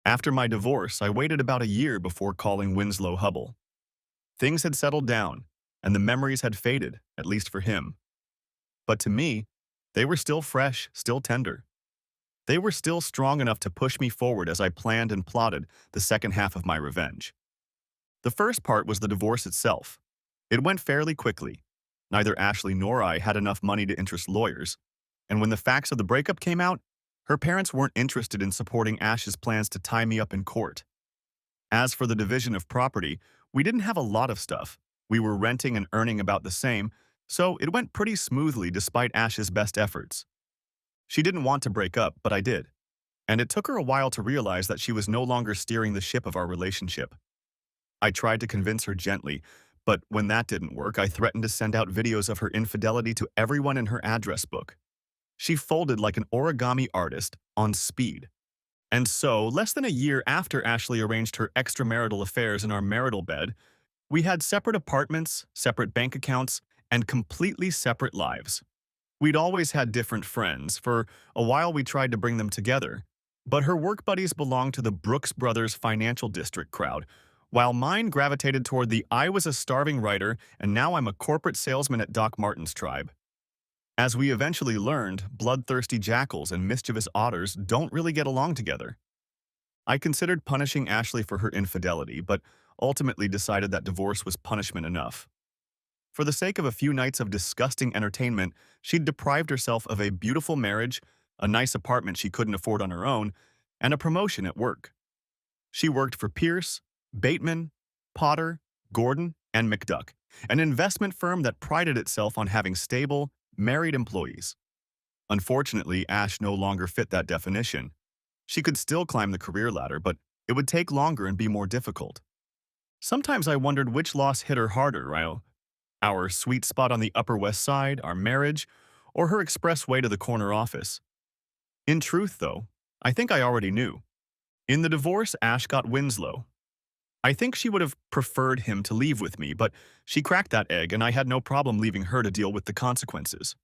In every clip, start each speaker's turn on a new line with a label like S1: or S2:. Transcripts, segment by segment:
S1: After my divorce, I waited about a year before calling Winslow Hubble. Things had settled down, and the memories had faded, at least for him. But to me, they were still fresh, still tender. They were still strong enough to push me forward as I planned and plotted the second half of my revenge. The first part was the divorce itself. It went fairly quickly. Neither Ashley nor I had enough money to interest lawyers, and when the facts of the breakup came out, her parents weren't interested in supporting Ash's plans to tie me up in court. As for the division of property, we didn't have a lot of stuff. We were renting and earning about the same, so it went pretty smoothly despite Ash's best efforts. She didn't want to break up, but I did. And it took her a while to realize that she was no longer steering the ship of our relationship. I tried to convince her gently, but when that didn't work, I threatened to send out videos of her infidelity to everyone in her address book. She folded like an origami artist on speed. And so, less than a year after Ashley arranged her extramarital affairs in our marital bed, we had separate apartments, separate bank accounts, and completely separate lives. We'd always had different friends. For a while, we tried to bring them together. But her work buddies belonged to the Brooks Brothers Financial District crowd, while mine gravitated toward the I was a starving writer and now I'm a corporate salesman at Doc Martin's tribe. As we eventually learned, bloodthirsty jackals and mischievous otters don't really get along together. I considered punishing Ashley for her infidelity, but ultimately decided that divorce was punishment enough. For the sake of a few nights of disgusting entertainment, she'd deprived herself of a beautiful marriage, a nice apartment she couldn't afford on her own, and a promotion at work. She worked for Pierce, Bateman, Potter, Gordon, and McDuck, an investment firm that prided itself on having stable, married employees. Unfortunately, Ash no longer fit that definition. She could still climb the career ladder, but it would take longer and be more difficult. Sometimes I wondered which loss hit her harder, our sweet spot on the Upper West Side, our marriage, or her express way to the corner office. In truth, though, I think I already knew. In the divorce, Ash got Winslow. I think she would have preferred him to leave with me, but she cracked that egg and I had no problem leaving her to deal with the consequences.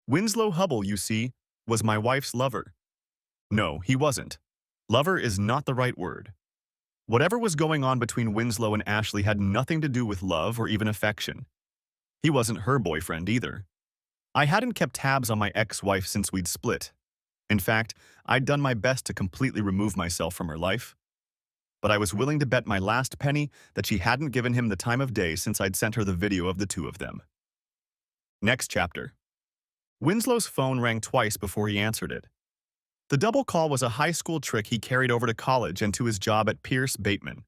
S1: Winslow Hubble, you see, was my wife's lover. No, he wasn't. Lover is not the right word. Whatever was going on between Winslow and Ashley had nothing to do with love or even affection. He wasn't her boyfriend either. I hadn't kept tabs on my ex-wife since we'd split. In fact, I'd done my best to completely remove myself from her life. But I was willing to bet my last penny that she hadn't given him the time of day since I'd sent her the video of the two of them. Next chapter. Winslow's phone rang twice before he answered it. The double call was a high school trick he carried over to college and to his job at Pierce Bateman.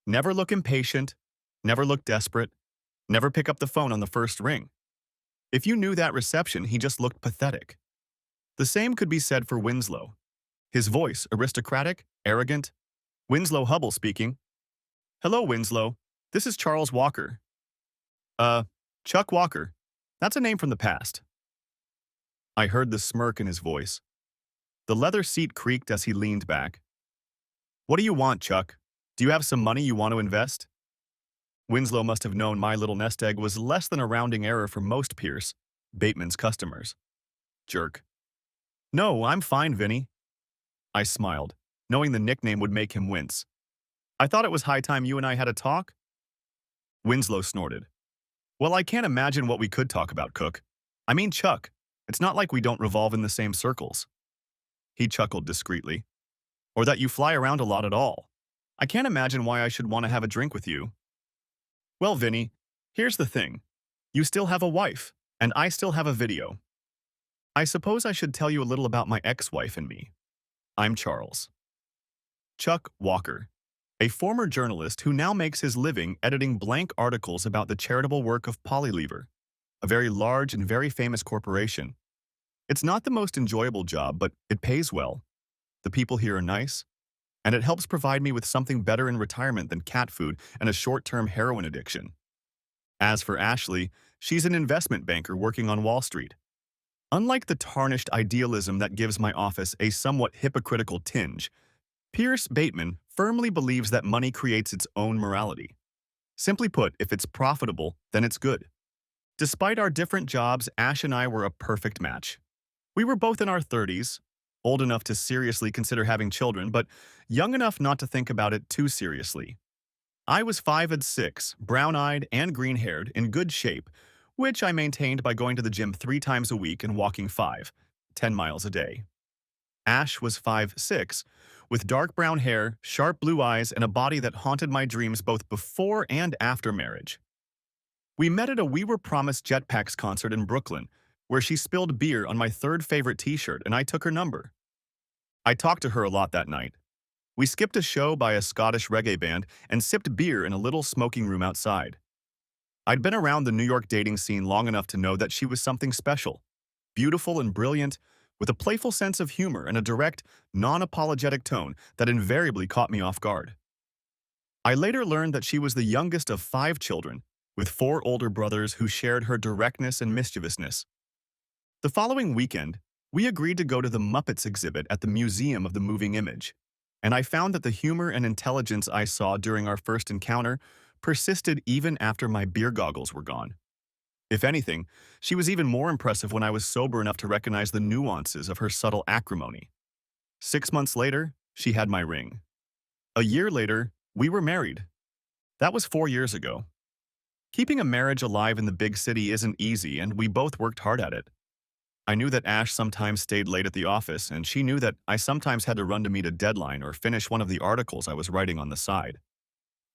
S1: Never look impatient, never look desperate, never pick up the phone on the first ring. If you knew that reception, he just looked pathetic. The same could be said for Winslow. His voice, aristocratic, arrogant. Winslow Hubble speaking. Hello, Winslow. This is Charles Walker. Chuck Walker. That's a name from the past. I heard the smirk in his voice. The leather seat creaked as he leaned back. What do you want, Chuck? Do you have some money you want to invest? Winslow must have known my little nest egg was less than a rounding error for most Pierce, Bateman's customers. Jerk. No, I'm fine, Vinny. I smiled, knowing the nickname would make him wince. I thought it was high time you and I had a talk. Winslow snorted. Well, I can't imagine what we could talk about, Cook. I mean, Chuck, it's not like we don't revolve in the same circles. He chuckled discreetly. Or that you fly around a lot at all. I can't imagine why I should want to have a drink with you. Well, Vinny, here's the thing. You still have a wife, and I still have a video. I suppose I should tell you a little about my ex-wife and me. I'm Charles. Chuck Walker, a former journalist who now makes his living editing blank articles about the charitable work of Polylever, a very large and very famous corporation. It's not the most enjoyable job, but it pays well. The people here are nice, and it helps provide me with something better in retirement than cat food and a short-term heroin addiction. As for Ashley, she's an investment banker working on Wall Street. Unlike the tarnished idealism that gives my office a somewhat hypocritical tinge, Pierce Bateman firmly believes that money creates its own morality. Simply put, if it's profitable, then it's good. Despite our different jobs, Ash and I were a perfect match. We were both in our 30s, old enough to seriously consider having children, but young enough not to think about it too seriously. I was 5'6", brown-eyed and green-haired, in good shape, which I maintained by going to the gym 3 times a week and walking 10 miles a day. Ash was 5'6", with dark brown hair, sharp blue eyes, and a body that haunted my dreams both before and after marriage. We met at a We Were Promised Jetpacks concert in Brooklyn, where she spilled beer on my third favorite t-shirt and I took her number. I talked to her a lot that night. We skipped a show by a Scottish reggae band and sipped beer in a little smoking room outside. I'd been around the New York dating scene long enough to know that she was something special, beautiful and brilliant, with a playful sense of humor and a direct, non-apologetic tone that invariably caught me off guard. I later learned that she was the youngest of 5 children, with 4 older brothers who shared her directness and mischievousness. The following weekend, we agreed to go to the Muppets exhibit at the Museum of the Moving Image, and I found that the humor and intelligence I saw during our first encounter persisted even after my beer goggles were gone. If anything, she was even more impressive when I was sober enough to recognize the nuances of her subtle acrimony. 6 months later, she had my ring. A year later, we were married. That was 4 years ago. Keeping a marriage alive in the big city isn't easy, and we both worked hard at it. I knew that Ash sometimes stayed late at the office, and she knew that I sometimes had to run to meet a deadline or finish one of the articles I was writing on the side.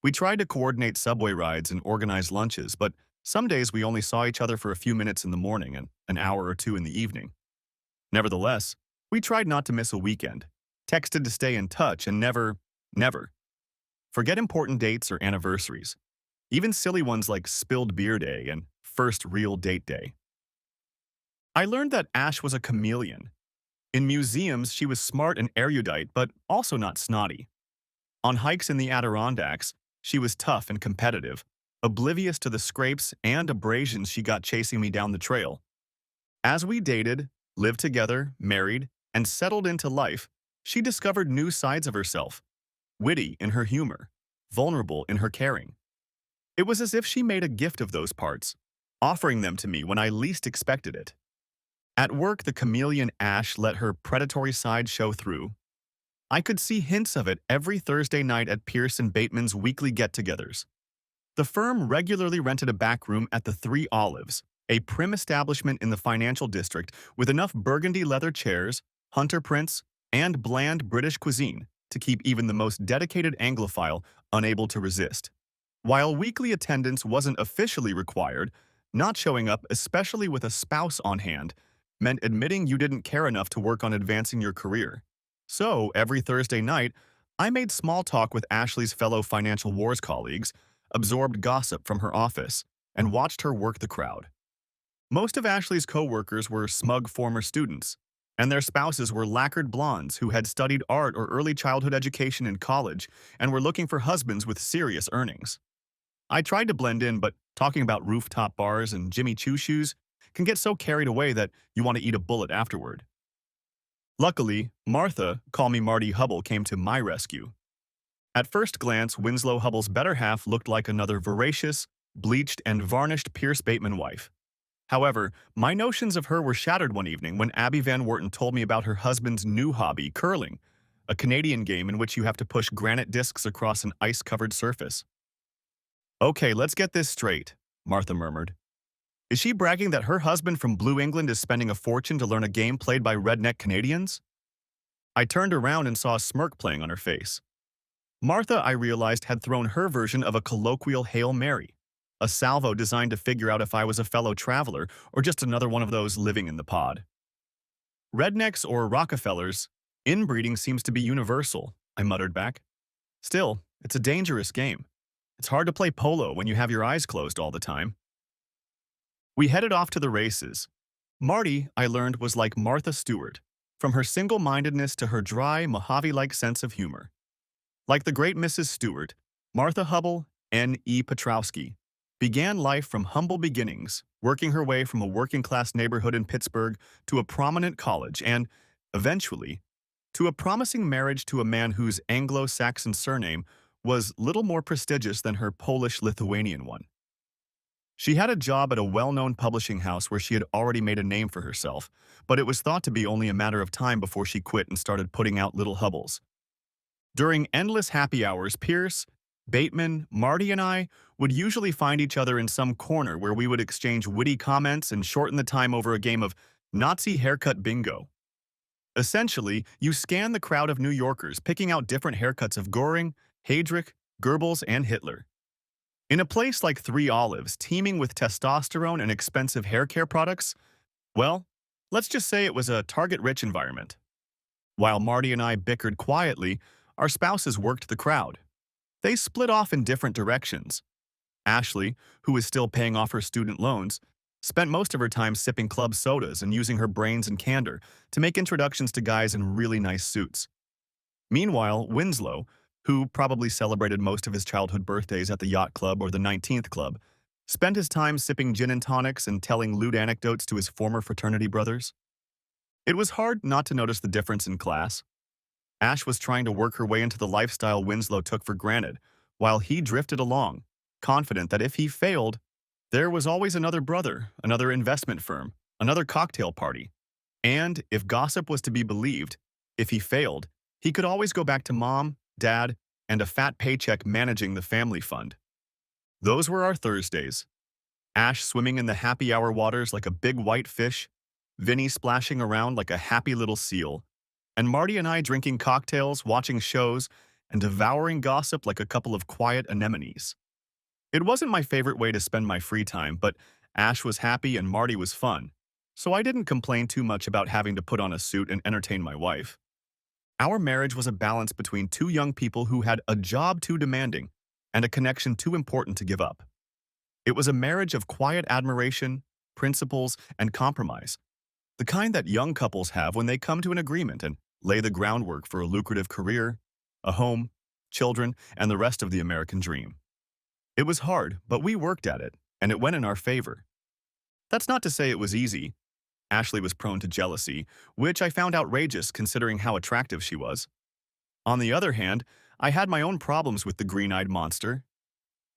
S1: We tried to coordinate subway rides and organize lunches, but some days we only saw each other for a few minutes in the morning and an hour or two in the evening. Nevertheless, we tried not to miss a weekend, texted to stay in touch, and never forget important dates or anniversaries, even silly ones like Spilled Beer Day and First Real Date Day. I learned that Ash was a chameleon. In museums, she was smart and erudite, but also not snotty. On hikes in the Adirondacks, she was tough and competitive, oblivious to the scrapes and abrasions she got chasing me down the trail. As we dated, lived together, married, and settled into life, she discovered new sides of herself, witty in her humor, vulnerable in her caring. It was as if she made a gift of those parts, offering them to me when I least expected it. At work, the chameleon Ash let her predatory side show through. I could see hints of it every Thursday night at Pierce and Bateman's weekly get-togethers. The firm regularly rented a back room at the Three Olives, a prim establishment in the financial district with enough burgundy leather chairs, hunter prints, and bland British cuisine to keep even the most dedicated Anglophile unable to resist. While weekly attendance wasn't officially required, not showing up, especially with a spouse on hand, meant admitting you didn't care enough to work on advancing your career. So, every Thursday night, I made small talk with Ashley's fellow Financial Wars colleagues, absorbed gossip from her office, and watched her work the crowd. Most of Ashley's co-workers were smug former students, and their spouses were lacquered blondes who had studied art or early childhood education in college and were looking for husbands with serious earnings. I tried to blend in, but talking about rooftop bars and Jimmy Choo shoes can get so carried away that you want to eat a bullet afterward. Luckily, Martha, call me Marty Hubble, came to my rescue. At first glance, Winslow Hubble's better half looked like another voracious, bleached, and varnished Pierce Bateman wife. However, my notions of her were shattered one evening when Abby Van Wharton told me about her husband's new hobby, curling, a Canadian game in which you have to push granite discs across an ice-covered surface. "Okay, let's get this straight," Martha murmured. "Is she bragging that her husband from Blue England is spending a fortune to learn a game played by redneck Canadians?" I turned around and saw a smirk playing on her face. Martha, I realized, had thrown her version of a colloquial Hail Mary, a salvo designed to figure out if I was a fellow traveler or just another one of those living in the pod. "Rednecks or Rockefellers, inbreeding seems to be universal," I muttered back. "Still, it's a dangerous game. It's hard to play polo when you have your eyes closed all the time." We headed off to the races. Marty, I learned, was like Martha Stewart, from her single-mindedness to her dry, Mojave-like sense of humor. Like the great Mrs. Stewart, Martha Hubble, N.E. Petrowski, began life from humble beginnings, working her way from a working-class neighborhood in Pittsburgh to a prominent college and, eventually, to a promising marriage to a man whose Anglo-Saxon surname was little more prestigious than her Polish-Lithuanian one. She had a job at a well-known publishing house where she had already made a name for herself, but it was thought to be only a matter of time before she quit and started putting out little hubbles. During endless happy hours, Pierce, Bateman, Marty, and I would usually find each other in some corner where we would exchange witty comments and shorten the time over a game of Nazi haircut bingo. Essentially, you scan the crowd of New Yorkers picking out different haircuts of Goering, Heydrich, Goebbels, and Hitler. In a place like Three Olives, teeming with testosterone and expensive hair care products, well, let's just say it was a target-rich environment. While Marty and I bickered quietly, our spouses worked the crowd. They split off in different directions. Ashley, who was still paying off her student loans, spent most of her time sipping club sodas and using her brains and candor to make introductions to guys in really nice suits. Meanwhile, Winslow, who probably celebrated most of his childhood birthdays at the yacht club or the 19th club, spent his time sipping gin and tonics and telling lewd anecdotes to his former fraternity brothers. It was hard not to notice the difference in class. Ash was trying to work her way into the lifestyle Winslow took for granted, while he drifted along, confident that if he failed, there was always another brother, another investment firm, another cocktail party. And, if gossip was to be believed, if he failed, he could always go back to mom, dad, and a fat paycheck managing the family fund. Those were our Thursdays. Ash swimming in the happy hour waters like a big white fish, Vinny splashing around like a happy little seal, and Marty and I drinking cocktails, watching shows, and devouring gossip like a couple of quiet anemones. It wasn't my favorite way to spend my free time, but Ash was happy and Marty was fun, so I didn't complain too much about having to put on a suit and entertain my wife. Our marriage was a balance between two young people who had a job too demanding and a connection too important to give up. It was a marriage of quiet admiration, principles, and compromise, the kind that young couples have when they come to an agreement and lay the groundwork for a lucrative career, a home, children, and the rest of the American dream. It was hard, but we worked at it, and it went in our favor. That's not to say it was easy. Ashley was prone to jealousy, which I found outrageous considering how attractive she was. On the other hand, I had my own problems with the green-eyed monster.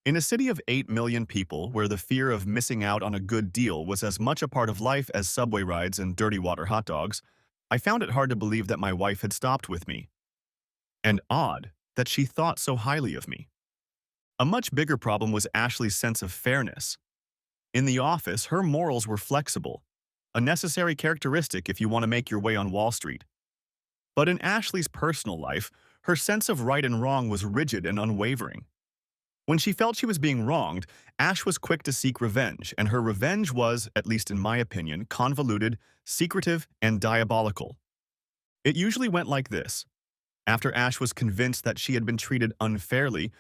S1: In a city of 8 million people where the fear of missing out on a good deal was as much a part of life as subway rides and dirty water hot dogs, I found it hard to believe that my wife had stopped with me. And odd that she thought so highly of me. A much bigger problem was Ashley's sense of fairness. In the office, her morals were flexible, a necessary characteristic if you want to make your way on Wall Street. But in Ashley's personal life, her sense of right and wrong was rigid and unwavering. When she felt she was being wronged, Ash was quick to seek revenge, and her revenge was, at least in my opinion, convoluted, secretive, and diabolical. It usually went like this. After Ash was convinced that she had been treated unfairly,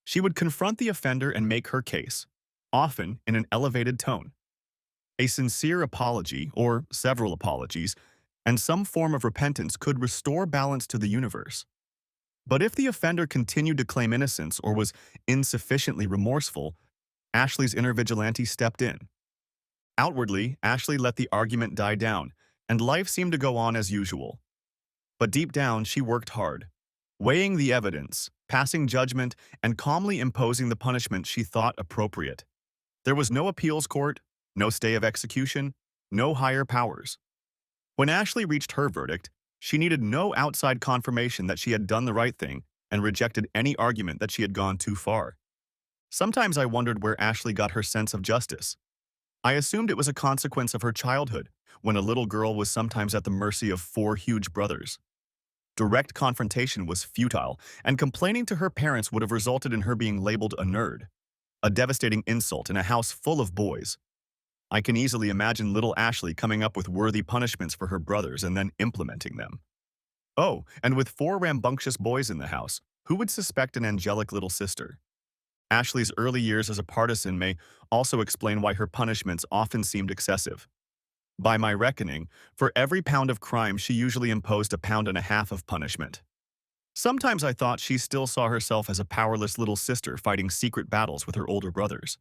S1: she would confront the offender and make her case, often in an elevated tone. A sincere apology, or several apologies, and some form of repentance could restore balance to the universe. But if the offender continued to claim innocence or was insufficiently remorseful, Ashley's inner vigilante stepped in. Outwardly, Ashley let the argument die down, and life seemed to go on as usual. But deep down, she worked hard, weighing the evidence, passing judgment, and calmly imposing the punishment she thought appropriate. There was no appeals court, no stay of execution, no higher powers. When Ashley reached her verdict, she needed no outside confirmation that she had done the right thing and rejected any argument that she had gone too far. Sometimes I wondered where Ashley got her sense of justice. I assumed it was a consequence of her childhood, when a little girl was sometimes at the mercy of 4 huge brothers. Direct confrontation was futile, and complaining to her parents would have resulted in her being labeled a nerd, a devastating insult in a house full of boys. I can easily imagine little Ashley coming up with worthy punishments for her brothers and then implementing them. Oh, and with 4 rambunctious boys in the house, who would suspect an angelic little sister? Ashley's early years as a partisan may also explain why her punishments often seemed excessive. By my reckoning, for every pound of crime she usually imposed 1.5 pounds of punishment. Sometimes I thought she still saw herself as a powerless little sister fighting secret battles with her older brothers.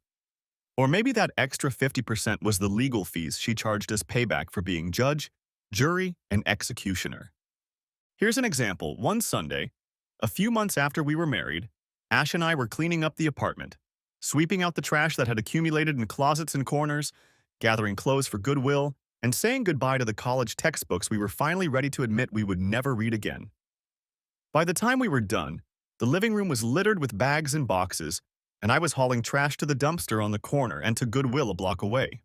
S1: Or maybe that extra 50% was the legal fees she charged as payback for being judge, jury, and executioner. Here's an example. One Sunday, a few months after we were married, Ash and I were cleaning up the apartment. sweeping out the trash that had accumulated in closets and corners, gathering clothes for Goodwill, and saying goodbye to the college textbooks we were finally ready to admit we would never read again. By the time we were done, the living room was littered with bags and boxes, and I was hauling trash to the dumpster on the corner and to Goodwill a block away.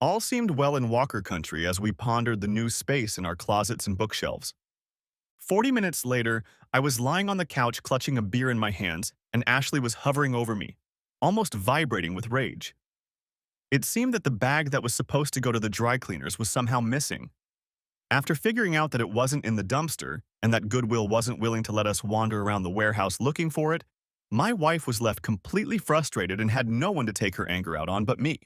S1: All seemed well in Walker country as we pondered the new space in our closets and bookshelves. 40 minutes later, I was lying on the couch clutching a beer in my hands, and Ashley was hovering over me, almost vibrating with rage. It seemed that the bag that was supposed to go to the dry cleaners was somehow missing. After figuring out that it wasn't in the dumpster and that Goodwill wasn't willing to let us wander around the warehouse looking for it, my wife was left completely frustrated and had no one to take her anger out on but me.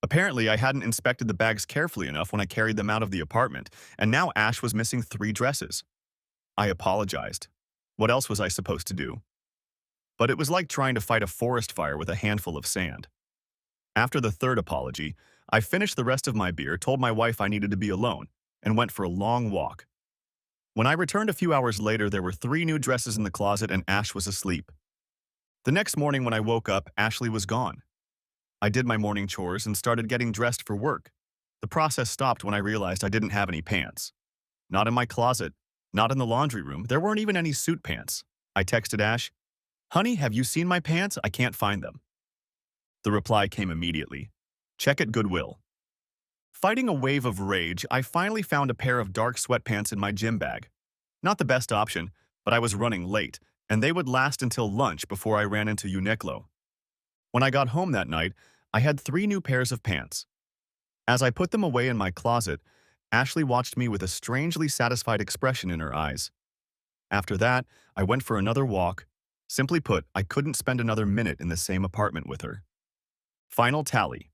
S1: Apparently, I hadn't inspected the bags carefully enough when I carried them out of the apartment, and now Ash was missing 3 dresses. I apologized. What else was I supposed to do? But it was like trying to fight a forest fire with a handful of sand. After the third apology, I finished the rest of my beer, told my wife I needed to be alone, and went for a long walk. When I returned a few hours later, there were 3 new dresses in the closet and Ash was asleep. The next morning when I woke up, Ashley was gone. I did my morning chores and started getting dressed for work. The process stopped when I realized I didn't have any pants. Not in my closet, not in the laundry room, there weren't even any suit pants. I texted Ash, "Honey, have you seen my pants? I can't find them." The reply came immediately, "Check at Goodwill." Fighting a wave of rage, I finally found a pair of dark sweatpants in my gym bag. Not the best option, but I was running late, and they would last until lunch before I ran into Uniqlo. When I got home that night, I had 3 new pairs of pants. As I put them away in my closet, Ashley watched me with a strangely satisfied expression in her eyes. After that, I went for another walk. Simply put, I couldn't spend another minute in the same apartment with her. Final tally: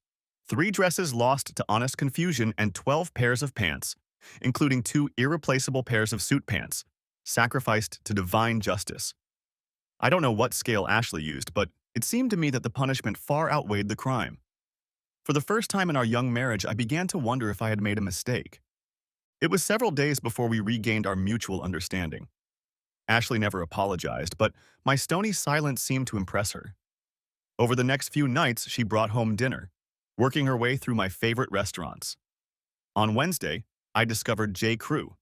S1: 3 dresses lost to honest confusion and 12 pairs of pants, including 2 irreplaceable pairs of suit pants, sacrificed to divine justice. I don't know what scale Ashley used, but it seemed to me that the punishment far outweighed the crime. For the first time in our young marriage, I began to wonder if I had made a mistake. It was several days before we regained our mutual understanding. Ashley never apologized, but my stony silence seemed to impress her. Over the next few nights, she brought home dinner, working her way through my favorite restaurants. On Wednesday, I discovered J. Crew.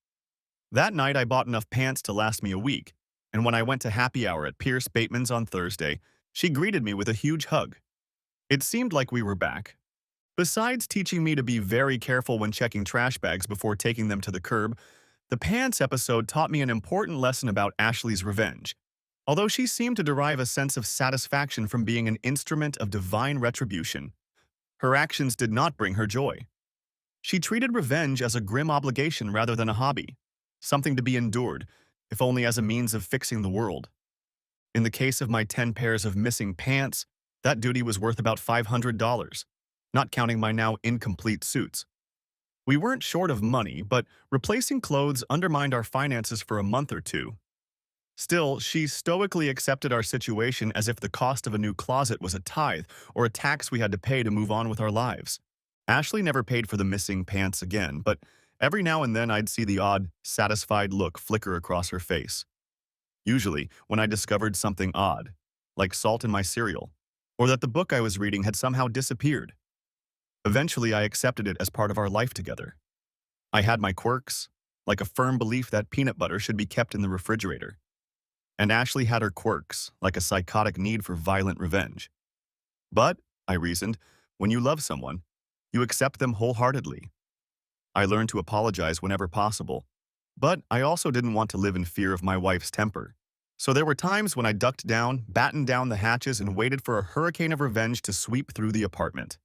S1: That night, I bought enough pants to last me a week, and when I went to happy hour at Pierce Bateman's on Thursday, she greeted me with a huge hug. It seemed like we were back. Besides teaching me to be very careful when checking trash bags before taking them to the curb, the pants episode taught me an important lesson about Ashley's revenge. Although she seemed to derive a sense of satisfaction from being an instrument of divine retribution, her actions did not bring her joy. She treated revenge as a grim obligation rather than a hobby, something to be endured, if only as a means of fixing the world. In the case of my 10 pairs of missing pants, that duty was worth about $500, not counting my now incomplete suits. We weren't short of money, but replacing clothes undermined our finances for a month or 2. Still, she stoically accepted our situation as if the cost of a new closet was a tithe or a tax we had to pay to move on with our lives. Ashley never paid for the missing pants again, but every now and then I'd see the odd, satisfied look flicker across her face. Usually, when I discovered something odd, like salt in my cereal, or that the book I was reading had somehow disappeared. Eventually, I accepted it as part of our life together. I had my quirks, like a firm belief that peanut butter should be kept in the refrigerator. And Ashley had her quirks, like a psychotic need for violent revenge. But, I reasoned, when you love someone, you accept them wholeheartedly. I learned to apologize whenever possible, but I also didn't want to live in fear of my wife's temper. So there were times when I ducked down, battened down the hatches, and waited for a hurricane of revenge to sweep through the apartment.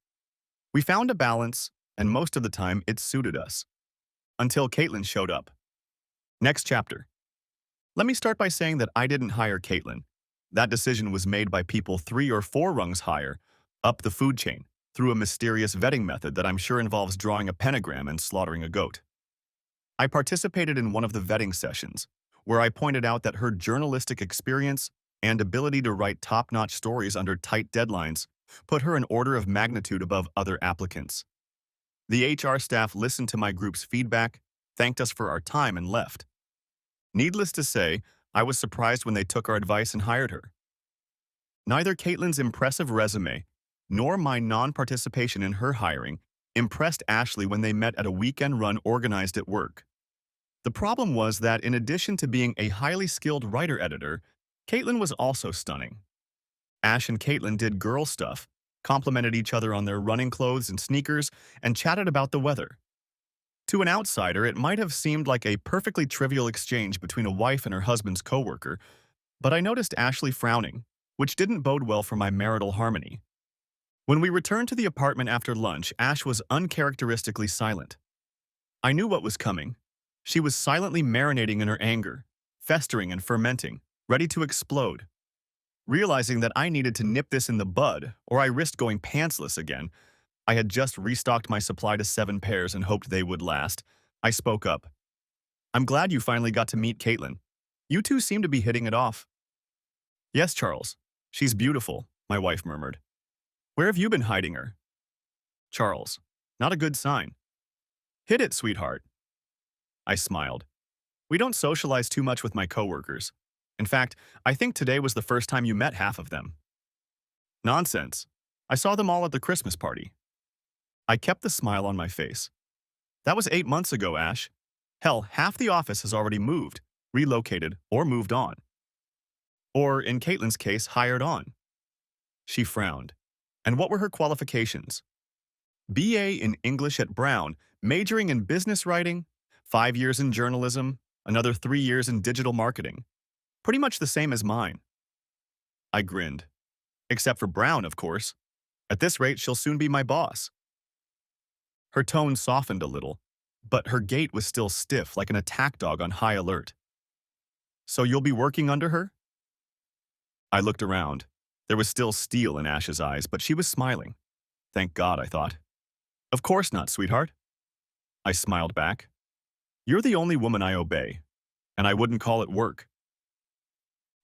S1: We found a balance, and most of the time it suited us. Until Caitlin showed up. Next chapter. Let me start by saying that I didn't hire Caitlin. That decision was made by people 3 or 4 rungs higher, up the food chain, through a mysterious vetting method that I'm sure involves drawing a pentagram and slaughtering a goat. I participated in one of the vetting sessions, where I pointed out that her journalistic experience and ability to write top-notch stories under tight deadlines put her an order of magnitude above other applicants. The HR staff listened to my group's feedback, thanked us for our time, and left. Needless to say, I was surprised when they took our advice and hired her. Neither Caitlin's impressive resume nor my non-participation in her hiring impressed Ashley when they met at a weekend run organized at work. The problem was that in addition to being a highly skilled writer-editor, Caitlin was also stunning. Ash and Caitlin did girl stuff, complimented each other on their running clothes and sneakers, and chatted about the weather. To an outsider, it might have seemed like a perfectly trivial exchange between a wife and her husband's coworker, but I noticed Ashley frowning, which didn't bode well for my marital harmony. When we returned to the apartment after lunch, Ash was uncharacteristically silent. I knew what was coming. She was silently marinating in her anger, festering and fermenting, ready to explode. Realizing that I needed to nip this in the bud, or I risked going pantsless again, I had just restocked my supply to 7 pairs and hoped they would last. I spoke up. I'm glad you finally got to meet Caitlin. You two seem to be hitting it off. Yes, Charles. She's beautiful, my wife murmured. Where have you been hiding her? Charles. Not a good sign. Hit it, sweetheart. I smiled. We don't socialize too much with my coworkers. In fact, I think today was the first time you met half of them. Nonsense. I saw them all at the Christmas party. I kept the smile on my face. That was 8 months ago, Ash. Hell, half the office has already moved, relocated, or moved on. Or, in Caitlin's case, hired on. She frowned. And what were her qualifications? BA in English at Brown, majoring in business writing, 5 years in journalism, another 3 years in digital marketing. Pretty much the same as mine. I grinned. Except for Brown, of course. At this rate, she'll soon be my boss. Her tone softened a little, but her gait was still stiff like an attack dog on high alert. So you'll be working under her? I looked around. There was still steel in Ash's eyes, but she was smiling. Thank God, I thought. Of course not, sweetheart. I smiled back. You're the only woman I obey, and I wouldn't call it work.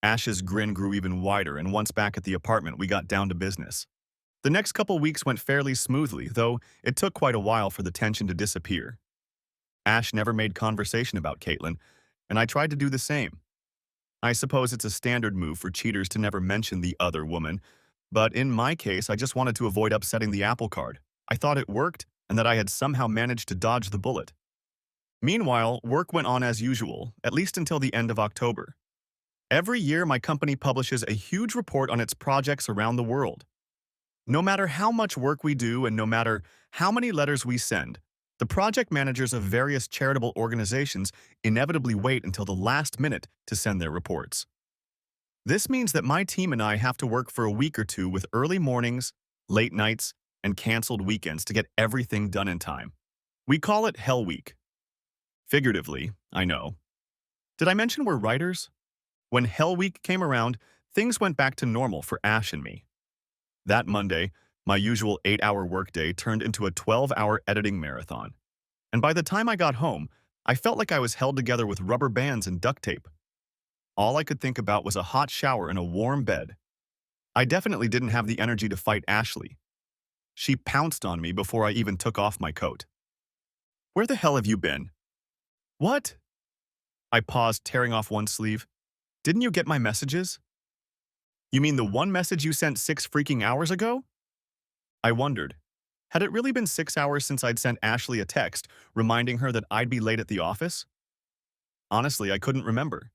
S1: Ash's grin grew even wider, and once back at the apartment, we got down to business. The next couple weeks went fairly smoothly, though it took quite a while for the tension to disappear. Ash never made conversation about Caitlin, and I tried to do the same. I suppose it's a standard move for cheaters to never mention the other woman, but in my case, I just wanted to avoid upsetting the apple cart. I thought it worked, and that I had somehow managed to dodge the bullet. Meanwhile, work went on as usual, at least until the end of October. Every year, my company publishes a huge report on its projects around the world. No matter how much work we do and no matter how many letters we send, the project managers of various charitable organizations inevitably wait until the last minute to send their reports. This means that my team and I have to work for a week or two with early mornings, late nights, and canceled weekends to get everything done in time. We call it Hell Week. Figuratively, I know. Did I mention we're writers? When Hell Week came around, things went back to normal for Ash and me. That Monday, my usual 8-hour workday turned into a 12-hour editing marathon. And by the time I got home, I felt like I was held together with rubber bands and duct tape. All I could think about was a hot shower and a warm bed. I definitely didn't have the energy to fight Ashley. She pounced on me before I even took off my coat. Where the hell have you been? What? I paused, tearing off one sleeve. Didn't you get my messages? You mean the one message you sent 6 freaking hours ago? I wondered. Had it really been 6 hours since I'd sent Ashley a text, reminding her that I'd be late at the office? Honestly, I couldn't remember.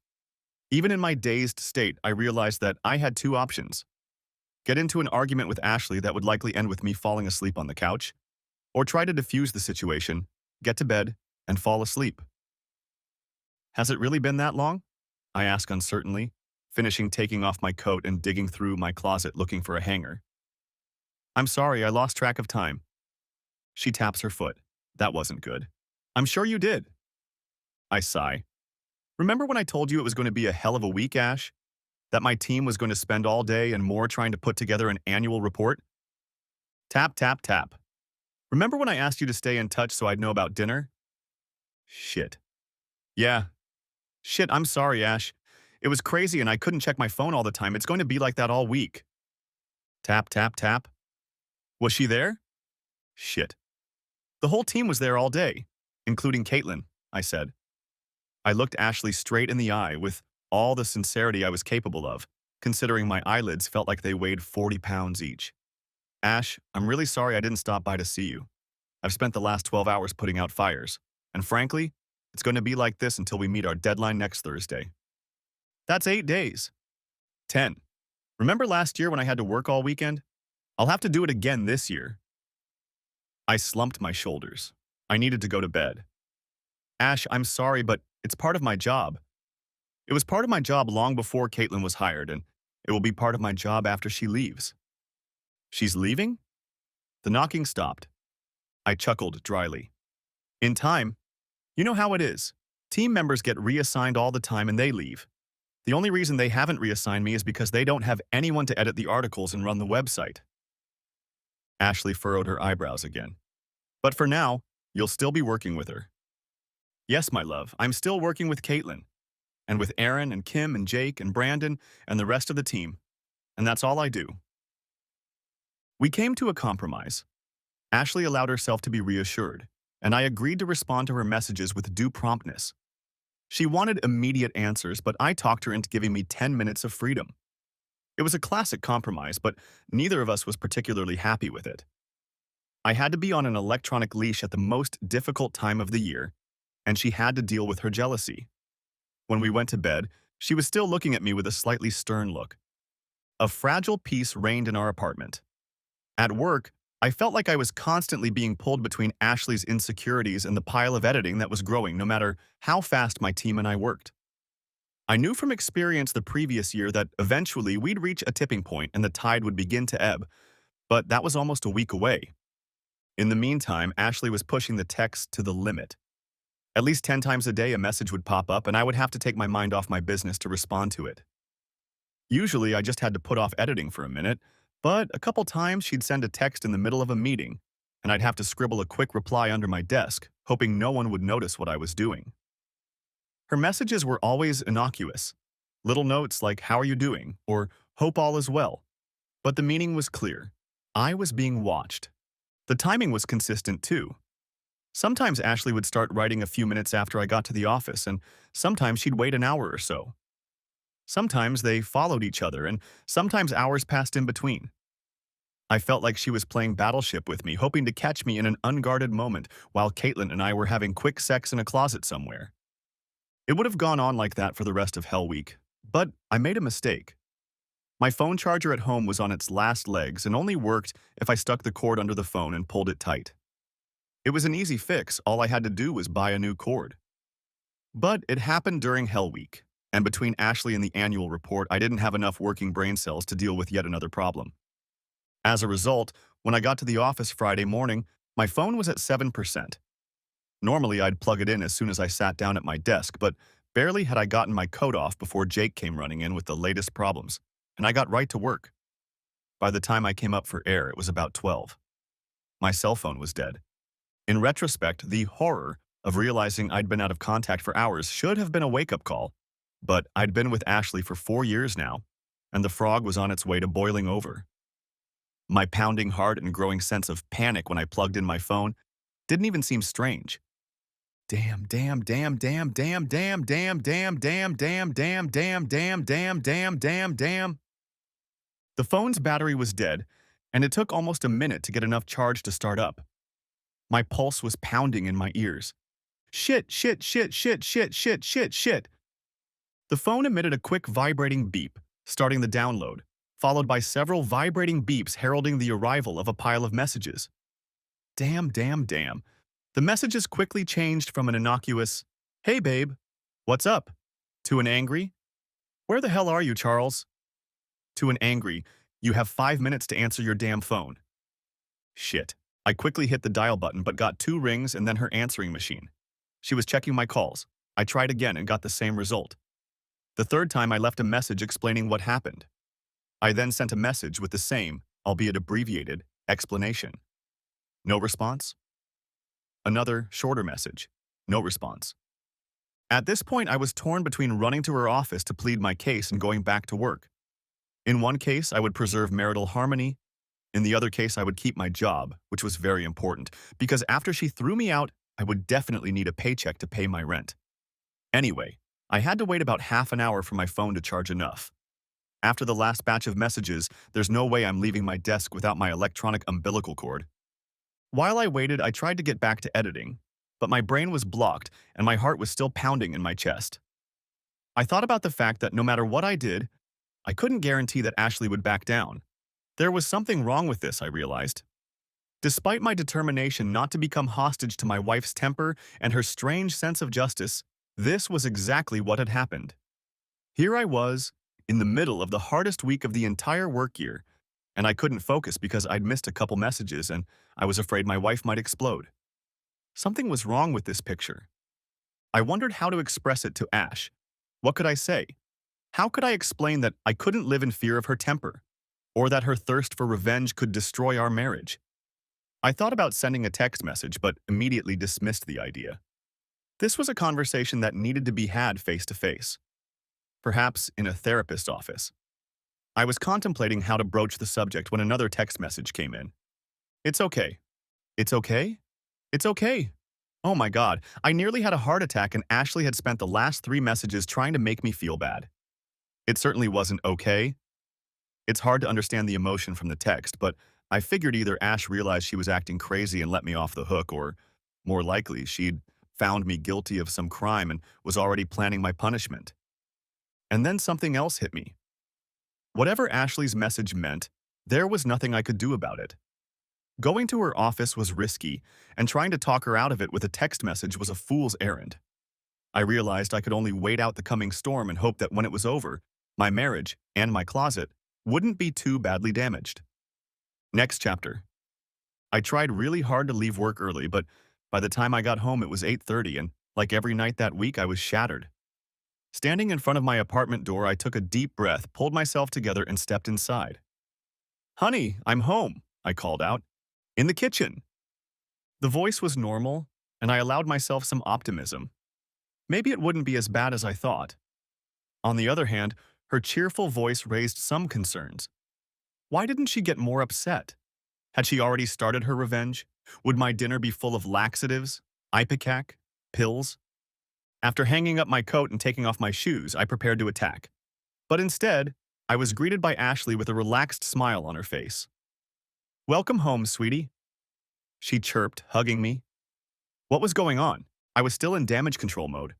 S1: Even in my dazed state, I realized that I had 2 options. Get into an argument with Ashley that would likely end with me falling asleep on the couch, or try to defuse the situation, get to bed, and fall asleep. Has it really been that long? I asked uncertainly, finishing taking off my coat and digging through my closet looking for a hanger. I'm sorry, I lost track of time. She taps her foot. That wasn't good. I'm sure you did. I sigh. Remember when I told you it was going to be a hell of a week, Ash? That my team was going to spend all day and more trying to put together an annual report? Tap, tap, tap. Remember when I asked you to stay in touch so I'd know about dinner? Shit. Yeah. Shit, I'm sorry, Ash. It was crazy and I couldn't check my phone all the time. It's going to be like that all week. Tap, tap, tap. Was she there? Shit. The whole team was there all day, including Caitlin, I said. I looked Ashley straight in the eye with all the sincerity I was capable of. considering my eyelids felt like they weighed 40 pounds each. Ash, I'm really sorry I didn't stop by to see you. I've spent the last 12 hours putting out fires, and frankly, it's going to be like this until we meet our deadline next Thursday. That's 8 days. 10. Remember last year when I had to work all weekend? I'll have to do it again this year. I slumped my shoulders. I needed to go to bed. Ash, I'm sorry, but it's part of my job. It was part of my job long before Caitlin was hired, and it will be part of my job after she leaves. She's leaving? The knocking stopped. I chuckled dryly. In time, you know how it is. Team members get reassigned all the time and they leave. The only reason they haven't reassigned me is because they don't have anyone to edit the articles and run the website. Ashley furrowed her eyebrows again. But for now, you'll still be working with her. Yes, my love, I'm still working with Caitlin, and with Aaron and Kim and Jake and Brandon and the rest of the team. And that's all I do. We came to a compromise. Ashley allowed herself to be reassured, and I agreed to respond to her messages with due promptness. She wanted immediate answers, but I talked her into giving me 10 minutes of freedom. It was a classic compromise, but neither of us was particularly happy with it. I had to be on an electronic leash at the most difficult time of the year, and she had to deal with her jealousy. When we went to bed, she was still looking at me with a slightly stern look. A fragile peace reigned in our apartment. At work, I felt like I was constantly being pulled between Ashley's insecurities and the pile of editing that was growing no matter how fast my team and I worked. I knew from experience the previous year that eventually we'd reach a tipping point and the tide would begin to ebb, but that was almost a week away. In the meantime, Ashley was pushing the text to the limit. At least 10 times a day a message would pop up and I would have to take my mind off my business to respond to it. Usually I just had to put off editing for a minute, but a couple times she'd send a text in the middle of a meeting, and I'd have to scribble a quick reply under my desk, hoping no one would notice what I was doing. Her messages were always innocuous. Little notes like, "How are you doing?" or "Hope all is well." But the meaning was clear. I was being watched. The timing was consistent too. Sometimes Ashley would start writing a few minutes after I got to the office, and sometimes she'd wait an hour or so. Sometimes they followed each other, and sometimes hours passed in between. I felt like she was playing Battleship with me, hoping to catch me in an unguarded moment while Caitlin and I were having quick sex in a closet somewhere. It would have gone on like that for the rest of Hell Week, but I made a mistake. My phone charger at home was on its last legs and only worked if I stuck the cord under the phone and pulled it tight. It was an easy fix, all I had to do was buy a new cord. But it happened during Hell Week, and between Ashley and the annual report, I didn't have enough working brain cells to deal with yet another problem. As a result, when I got to the office Friday morning, my phone was at 7%. Normally, I'd plug it in as soon as I sat down at my desk, but barely had I gotten my coat off before Jake came running in with the latest problems, and I got right to work. By the time I came up for air, it was about 12. My cell phone was dead. In retrospect, the horror of realizing I'd been out of contact for hours should have been a wake-up call, but I'd been with Ashley for 4 years now, and the frog was on its way to boiling over. My pounding heart and growing sense of panic when I plugged in my phone didn't even seem strange. Damn, damn, damn, damn, damn, damn, damn, damn, damn, damn, damn, damn, damn, damn, damn, damn, damn. The phone's battery was dead, and it took almost a minute to get enough charge to start up. My pulse was pounding in my ears. Shit, shit, shit, shit, shit, shit, shit, shit. The phone emitted a quick vibrating beep, starting the download, followed by several vibrating beeps heralding the arrival of a pile of messages. Damn, damn, damn. The messages quickly changed from an innocuous, "Hey babe, what's up?" to an angry, "Where the hell are you, Charles?" to an angry, "You have 5 minutes to answer your damn phone." Shit. I quickly hit the dial button but got 2 rings and then her answering machine. She was checking my calls. I tried again and got the same result. The third time I left a message explaining what happened. I then sent a message with the same, albeit abbreviated, explanation. No response? Another, shorter message. No response. At this point, I was torn between running to her office to plead my case and going back to work. In one case, I would preserve marital harmony. In the other case, I would keep my job, which was very important, because after she threw me out, I would definitely need a paycheck to pay my rent. Anyway, I had to wait about half an hour for my phone to charge enough. After the last batch of messages, there's no way I'm leaving my desk without my electronic umbilical cord. While I waited, I tried to get back to editing, but my brain was blocked and my heart was still pounding in my chest. I thought about the fact that no matter what I did, I couldn't guarantee that Ashley would back down. There was something wrong with this, I realized. Despite my determination not to become hostage to my wife's temper and her strange sense of justice, this was exactly what had happened. Here I was, in the middle of the hardest week of the entire work year, and I couldn't focus because I'd missed a couple messages and I was afraid my wife might explode. Something was wrong with this picture. I wondered how to express it to Ash. What could I say? How could I explain that I couldn't live in fear of her temper, or that her thirst for revenge could destroy our marriage? I thought about sending a text message, but immediately dismissed the idea. This was a conversation that needed to be had face to face, perhaps in a therapist's office. I was contemplating how to broach the subject when another text message came in. It's okay. It's okay? It's okay. Oh my God, I nearly had a heart attack and Ashley had spent the last 3 messages trying to make me feel bad. It certainly wasn't okay. It's hard to understand the emotion from the text, but I figured either Ash realized she was acting crazy and let me off the hook, or, more likely, she'd found me guilty of some crime and was already planning my punishment. And then something else hit me. Whatever Ashley's message meant, there was nothing I could do about it. Going to her office was risky, and trying to talk her out of it with a text message was a fool's errand. I realized I could only wait out the coming storm and hope that when it was over, my marriage and my closet wouldn't be too badly damaged. Next chapter. I tried really hard to leave work early, but by the time I got home it was 8:30 and, like every night that week, I was shattered. Standing in front of my apartment door, I took a deep breath, pulled myself together, and stepped inside. "Honey, I'm home," I called out. "In the kitchen." The voice was normal, and I allowed myself some optimism. Maybe it wouldn't be as bad as I thought. On the other hand, her cheerful voice raised some concerns. Why didn't she get more upset? Had she already started her revenge? Would my dinner be full of laxatives, ipecac, pills? After hanging up my coat and taking off my shoes, I prepared to attack. But instead, I was greeted by Ashley with a relaxed smile on her face. "Welcome home, sweetie," she chirped, hugging me. What was going on? I was still in damage control mode.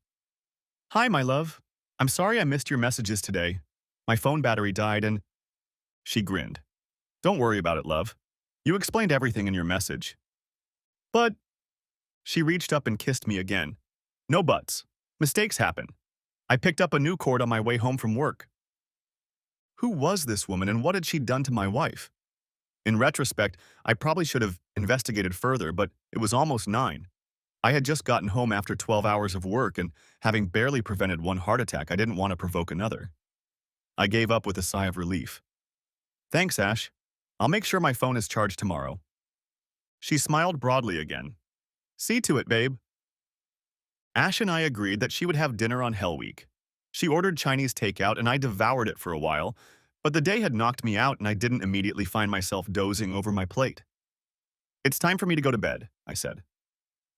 S1: "Hi, my love. I'm sorry I missed your messages today. My phone battery died and—" She grinned. "Don't worry about it, love. You explained everything in your message." "But—" She reached up and kissed me again. "No buts. Mistakes happen. I picked up a new cord on my way home from work." Who was this woman and what had she done to my wife? In retrospect, I probably should have investigated further, but it was almost 9. I had just gotten home after 12 hours of work, and having barely prevented one heart attack, I didn't want to provoke another. I gave up with a sigh of relief. "Thanks, Ash. I'll make sure my phone is charged tomorrow." She smiled broadly again. "See to it, babe." Ash and I agreed that she would have dinner on Hell Week. She ordered Chinese takeout, and I devoured it for a while, but the day had knocked me out and I didn't immediately find myself dozing over my plate. "It's time for me to go to bed," I said.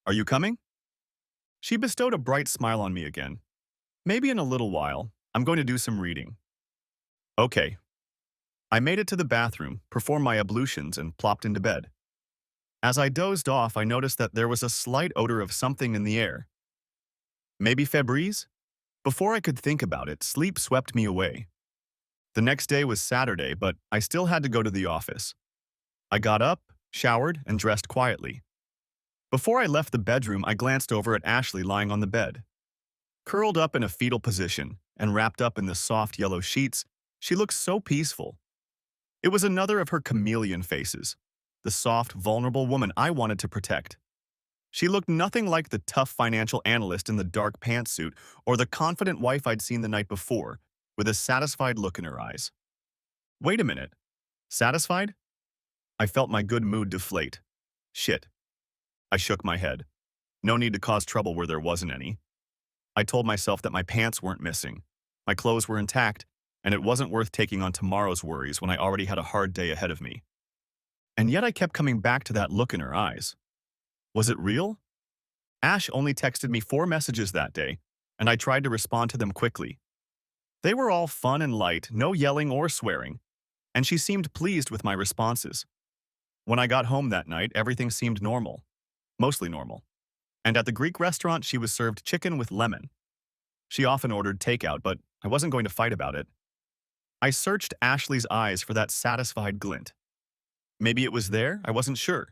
S1: "Are you coming?" She bestowed a bright smile on me again. "Maybe in a little while. I'm going to do some reading." Okay. I made it to the bathroom, performed my ablutions, and plopped into bed. As I dozed off, I noticed that there was a slight odor of something in the air. Maybe Febreze? Before I could think about it, sleep swept me away. The next day was Saturday, but I still had to go to the office. I got up, showered, and dressed quietly. Before I left the bedroom, I glanced over at Ashley lying on the bed. Curled up in a fetal position and wrapped up in the soft yellow sheets, she looked so peaceful. It was another of her chameleon faces, the soft, vulnerable woman I wanted to protect. She looked nothing like the tough financial analyst in the dark pantsuit or the confident wife I'd seen the night before, with a satisfied look in her eyes. Wait a minute. Satisfied? I felt my good mood deflate. Shit. I shook my head. No need to cause trouble where there wasn't any. I told myself that my pants weren't missing, my clothes were intact, and it wasn't worth taking on tomorrow's worries when I already had a hard day ahead of me. And yet I kept coming back to that look in her eyes. Was it real? Ash only texted me 4 messages that day, and I tried to respond to them quickly. They were all fun and light, no yelling or swearing, and she seemed pleased with my responses. When I got home that night, everything seemed normal, mostly normal. And at the Greek restaurant, she was served chicken with lemon. She often ordered takeout, but I wasn't going to fight about it. I searched Ashley's eyes for that satisfied glint. Maybe it was there, I wasn't sure.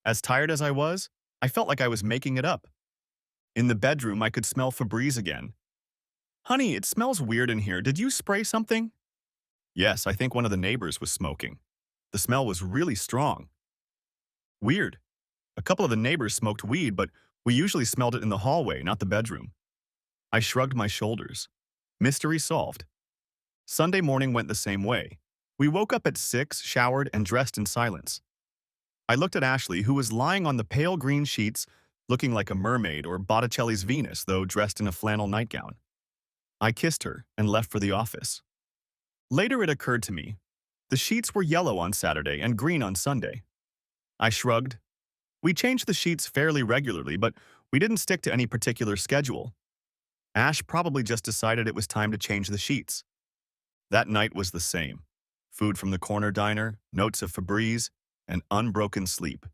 S1: As tired as I was, I felt like I was making it up. In the bedroom, I could smell Febreze again. Honey, it smells weird in here. Did you spray something? Yes, I think one of the neighbors was smoking. The smell was really strong. Weird. A couple of the neighbors smoked weed, but we usually smelled it in the hallway, not the bedroom. I shrugged my shoulders. Mystery solved. Sunday morning went the same way. We woke up at 6, showered, and dressed in silence. I looked at Ashley, who was lying on the pale green sheets, looking like a mermaid or Botticelli's Venus, though dressed in a flannel nightgown. I kissed her and left for the office. Later it occurred to me. The sheets were yellow on Saturday and green on Sunday. I shrugged. We changed the sheets fairly regularly, but we didn't stick to any particular schedule. Ash probably just decided it was time to change the sheets. That night was the same. Food from the corner diner, notes of Febreze, and unbroken sleep.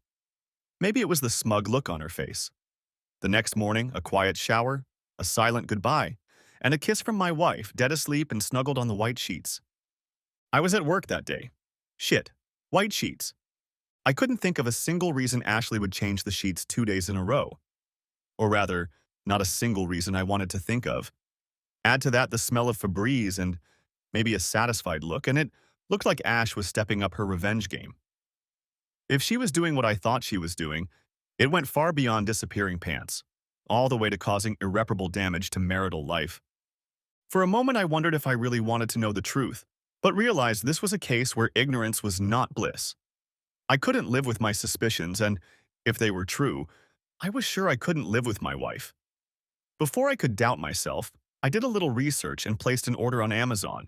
S1: Maybe it was the smug look on her face. The next morning, a quiet shower, a silent goodbye, and a kiss from my wife, dead asleep and snuggled on the white sheets. I was at work that day. Shit. White sheets. I couldn't think of a single reason Ashley would change the sheets 2 days in a row. Or rather, not a single reason I wanted to think of. Add to that the smell of Febreze and maybe a satisfied look, and it looked like Ash was stepping up her revenge game. If she was doing what I thought she was doing, it went far beyond disappearing pants, all the way to causing irreparable damage to marital life. For a moment, I wondered if I really wanted to know the truth, but realized this was a case where ignorance was not bliss. I couldn't live with my suspicions, and if they were true, I was sure I couldn't live with my wife. Before I could doubt myself, I did a little research and placed an order on Amazon.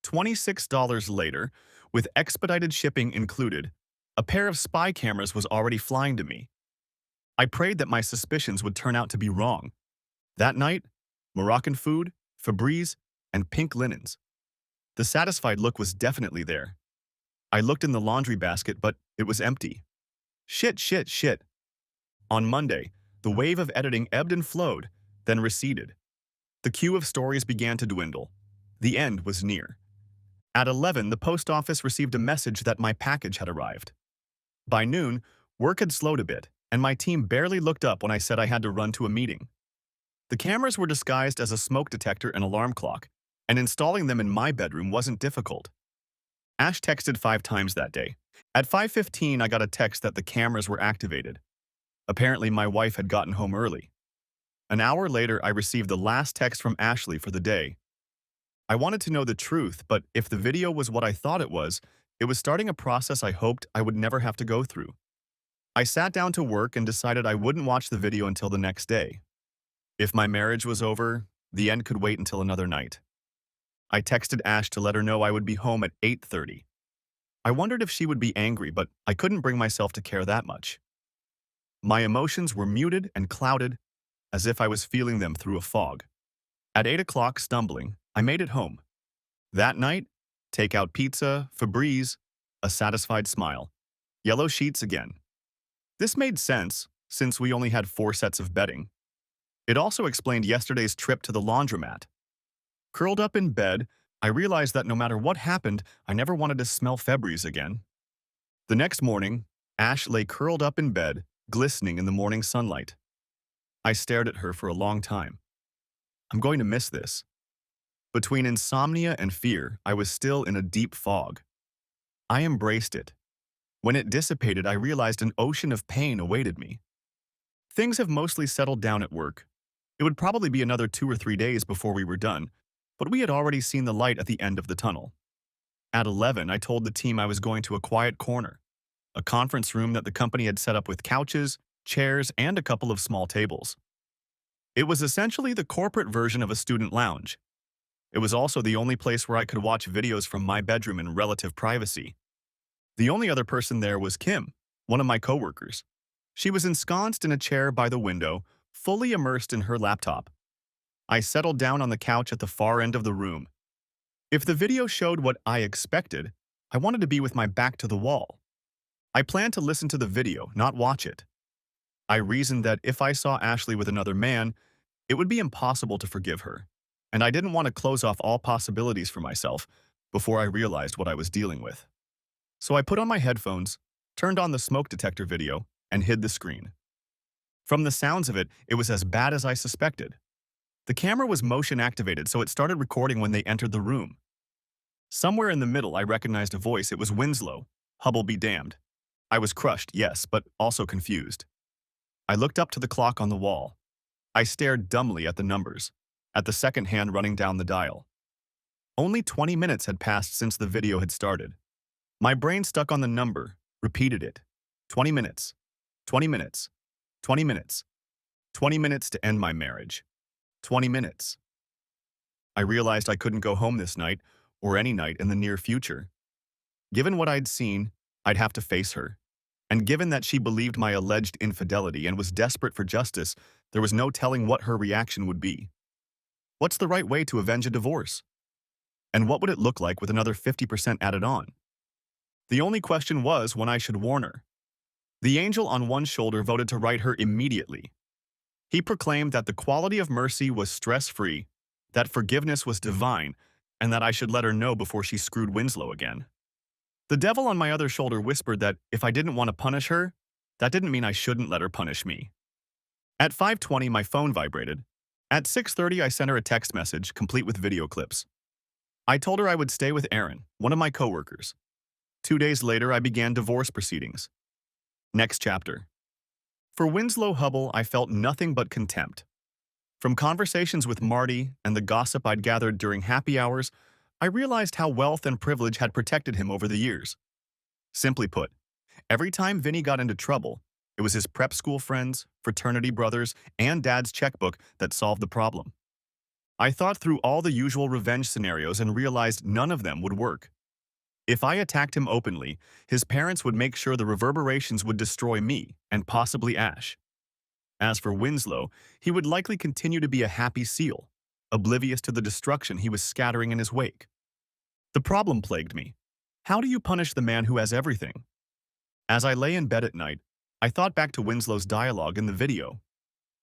S1: $26 later, with expedited shipping included, a pair of spy cameras was already flying to me. I prayed that my suspicions would turn out to be wrong. That night, Moroccan food, Febreze, and pink linens. The satisfied look was definitely there. I looked in the laundry basket, but it was empty. Shit, shit, shit. On Monday, the wave of editing ebbed and flowed, then receded. The queue of stories began to dwindle. The end was near. At 11, the post office received a message that my package had arrived. By noon, work had slowed a bit, and my team barely looked up when I said I had to run to a meeting. The cameras were disguised as a smoke detector and alarm clock, and installing them in my bedroom wasn't difficult. Ash texted 5 times that day. At 5:15, I got a text that the cameras were activated. Apparently, my wife had gotten home early. An hour later, I received the last text from Ashley for the day. I wanted to know the truth, but if the video was what I thought it was starting a process I hoped I would never have to go through. I sat down to work and decided I wouldn't watch the video until the next day. If my marriage was over, the end could wait until another night. I texted Ash to let her know I would be home at 8:30. I wondered if she would be angry, but I couldn't bring myself to care that much. My emotions were muted and clouded, as if I was feeling them through a fog. At 8 o'clock, stumbling, I made it home. That night, takeout pizza, Febreze, a satisfied smile. Yellow sheets again. This made sense, since we only had 4 sets of bedding. It also explained yesterday's trip to the laundromat. Curled up in bed, I realized that no matter what happened, I never wanted to smell Febreze again. The next morning, Ash lay curled up in bed, glistening in the morning sunlight. I stared at her for a long time. I'm going to miss this. Between insomnia and fear, I was still in a deep fog. I embraced it. When it dissipated, I realized an ocean of pain awaited me. Things have mostly settled down at work. It would probably be another 2 or 3 days before we were done, but we had already seen the light at the end of the tunnel. At 11, I told the team I was going to a quiet corner, a conference room that the company had set up with couches, chairs, and a couple of small tables. It was essentially the corporate version of a student lounge. It was also the only place where I could watch videos from my bedroom in relative privacy. The only other person there was Kim, one of my coworkers. She was ensconced in a chair by the window, fully immersed in her laptop. I settled down on the couch at the far end of the room. If the video showed what I expected, I wanted to be with my back to the wall. I planned to listen to the video, not watch it. I reasoned that if I saw Ashley with another man, it would be impossible to forgive her, and I didn't want to close off all possibilities for myself before I realized what I was dealing with. So I put on my headphones, turned on the smoke detector video, and hid the screen. From the sounds of it, it was as bad as I suspected. The camera was motion activated, so it started recording when they entered the room. Somewhere in the middle, I recognized a voice. It was Winslow. Hubble be damned. I was crushed, yes, but also confused. I looked up to the clock on the wall. I stared dumbly at the numbers, at the second hand running down the dial. Only 20 minutes had passed since the video had started. My brain stuck on the number, repeated it. 20 minutes. 20 minutes. 20 minutes. 20 minutes to end my marriage. 20 minutes. I realized I couldn't go home this night, or any night in the near future. Given what I'd seen, I'd have to face her. And given that she believed my alleged infidelity and was desperate for justice, there was no telling what her reaction would be. What's the right way to avenge a divorce? And what would it look like with another 50% added on? The only question was when I should warn her. The angel on one shoulder voted to right her immediately. He proclaimed that the quality of mercy was stress-free, that forgiveness was divine, and that I should let her know before she screwed Winslow again. The devil on my other shoulder whispered that if I didn't want to punish her, that didn't mean I shouldn't let her punish me. At 5:20, my phone vibrated. At 6:30, I sent her a text message, complete with video clips. I told her I would stay with Aaron, one of my coworkers. 2 days later, I began divorce proceedings. Next chapter. For Winslow Hubble, I felt nothing but contempt. From conversations with Marty and the gossip I'd gathered during happy hours, I realized how wealth and privilege had protected him over the years. Simply put, every time Vinny got into trouble, it was his prep school friends, fraternity brothers, and dad's checkbook that solved the problem. I thought through all the usual revenge scenarios and realized none of them would work. If I attacked him openly, his parents would make sure the reverberations would destroy me and possibly Ash. As for Winslow, he would likely continue to be a happy seal, oblivious to the destruction he was scattering in his wake. The problem plagued me. How do you punish the man who has everything? As I lay in bed at night, I thought back to Winslow's dialogue in the video.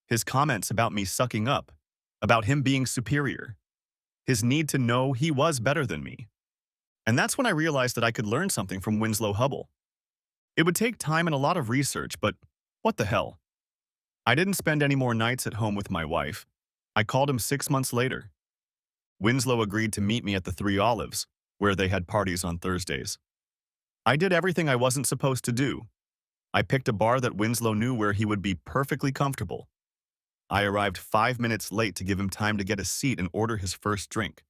S1: His comments about me sucking up, about him being superior, his need to know he was better than me. And that's when I realized that I could learn something from Winslow Hubble. It would take time and a lot of research, but what the hell? I didn't spend any more nights at home with my wife. I called him 6 months later. Winslow agreed to meet me at the Three Olives, where they had parties on Thursdays. I did everything I wasn't supposed to do. I picked a bar that Winslow knew where he would be perfectly comfortable. I arrived 5 minutes late to give him time to get a seat and order his first drink.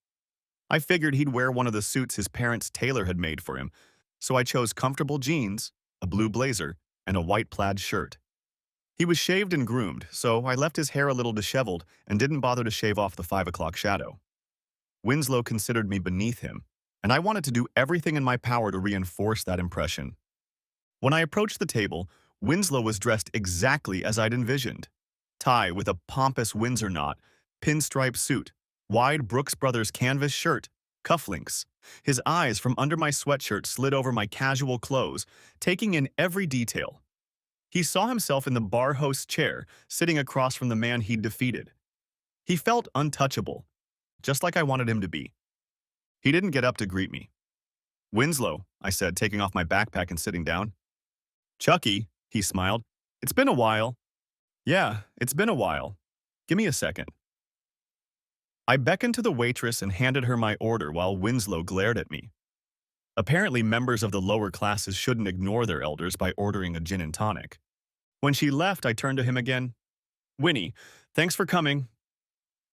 S1: I figured he'd wear one of the suits his parents' tailor had made for him, so I chose comfortable jeans, a blue blazer, and a white plaid shirt. He was shaved and groomed, so I left his hair a little disheveled and didn't bother to shave off the 5 o'clock shadow. Winslow considered me beneath him, and I wanted to do everything in my power to reinforce that impression. When I approached the table, Winslow was dressed exactly as I'd envisioned. Tie with a pompous Windsor knot, pinstripe suit, wide Brooks Brothers canvas shirt, cufflinks. His eyes from under my sweatshirt slid over my casual clothes, taking in every detail. He saw himself in the bar host's chair, sitting across from the man he'd defeated. He felt untouchable, just like I wanted him to be. He didn't get up to greet me. "Winslow," I said, taking off my backpack and sitting down. "Chucky," he smiled. "It's been a while." "Yeah, it's been a while. Give me a second." I beckoned to the waitress and handed her my order while Winslow glared at me. Apparently, members of the lower classes shouldn't ignore their elders by ordering a gin and tonic. When she left, I turned to him again. "Winnie, thanks for coming."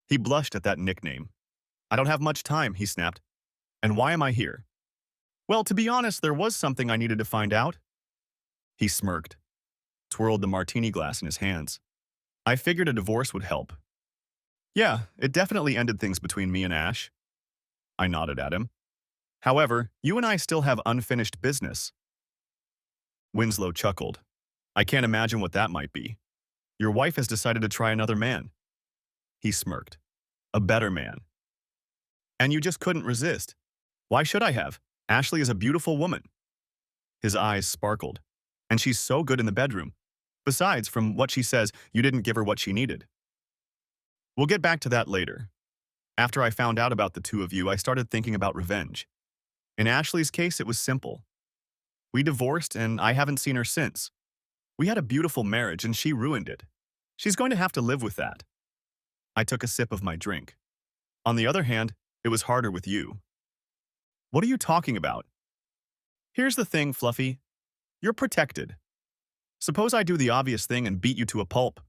S1: He blushed at that nickname. "I don't have much time," he snapped. "And why am I here?" "Well, to be honest, there was something I needed to find out." He smirked, twirled the martini glass in his hands. "I figured a divorce would help." "Yeah, it definitely ended things between me and Ash." I nodded at him. "However, you and I still have unfinished business." Winslow chuckled. "I can't imagine what that might be. Your wife has decided to try another man." He smirked. a better man. And you just couldn't resist. Why should I have? Ashley is a beautiful woman. His eyes sparkled. And she's so good in the bedroom. Besides, from what she says, you didn't give her what she needed. We'll get back to that later. After I found out about the two of you, I started thinking about revenge. In Ashley's case, it was simple. We divorced, and I haven't seen her since. We had a beautiful marriage, and she ruined it. She's going to have to live with that. I took a sip of my drink. On the other hand, it was harder with you. What are you talking about? Here's the thing, Fluffy. You're protected. Suppose I do the obvious thing and beat you to a pulp.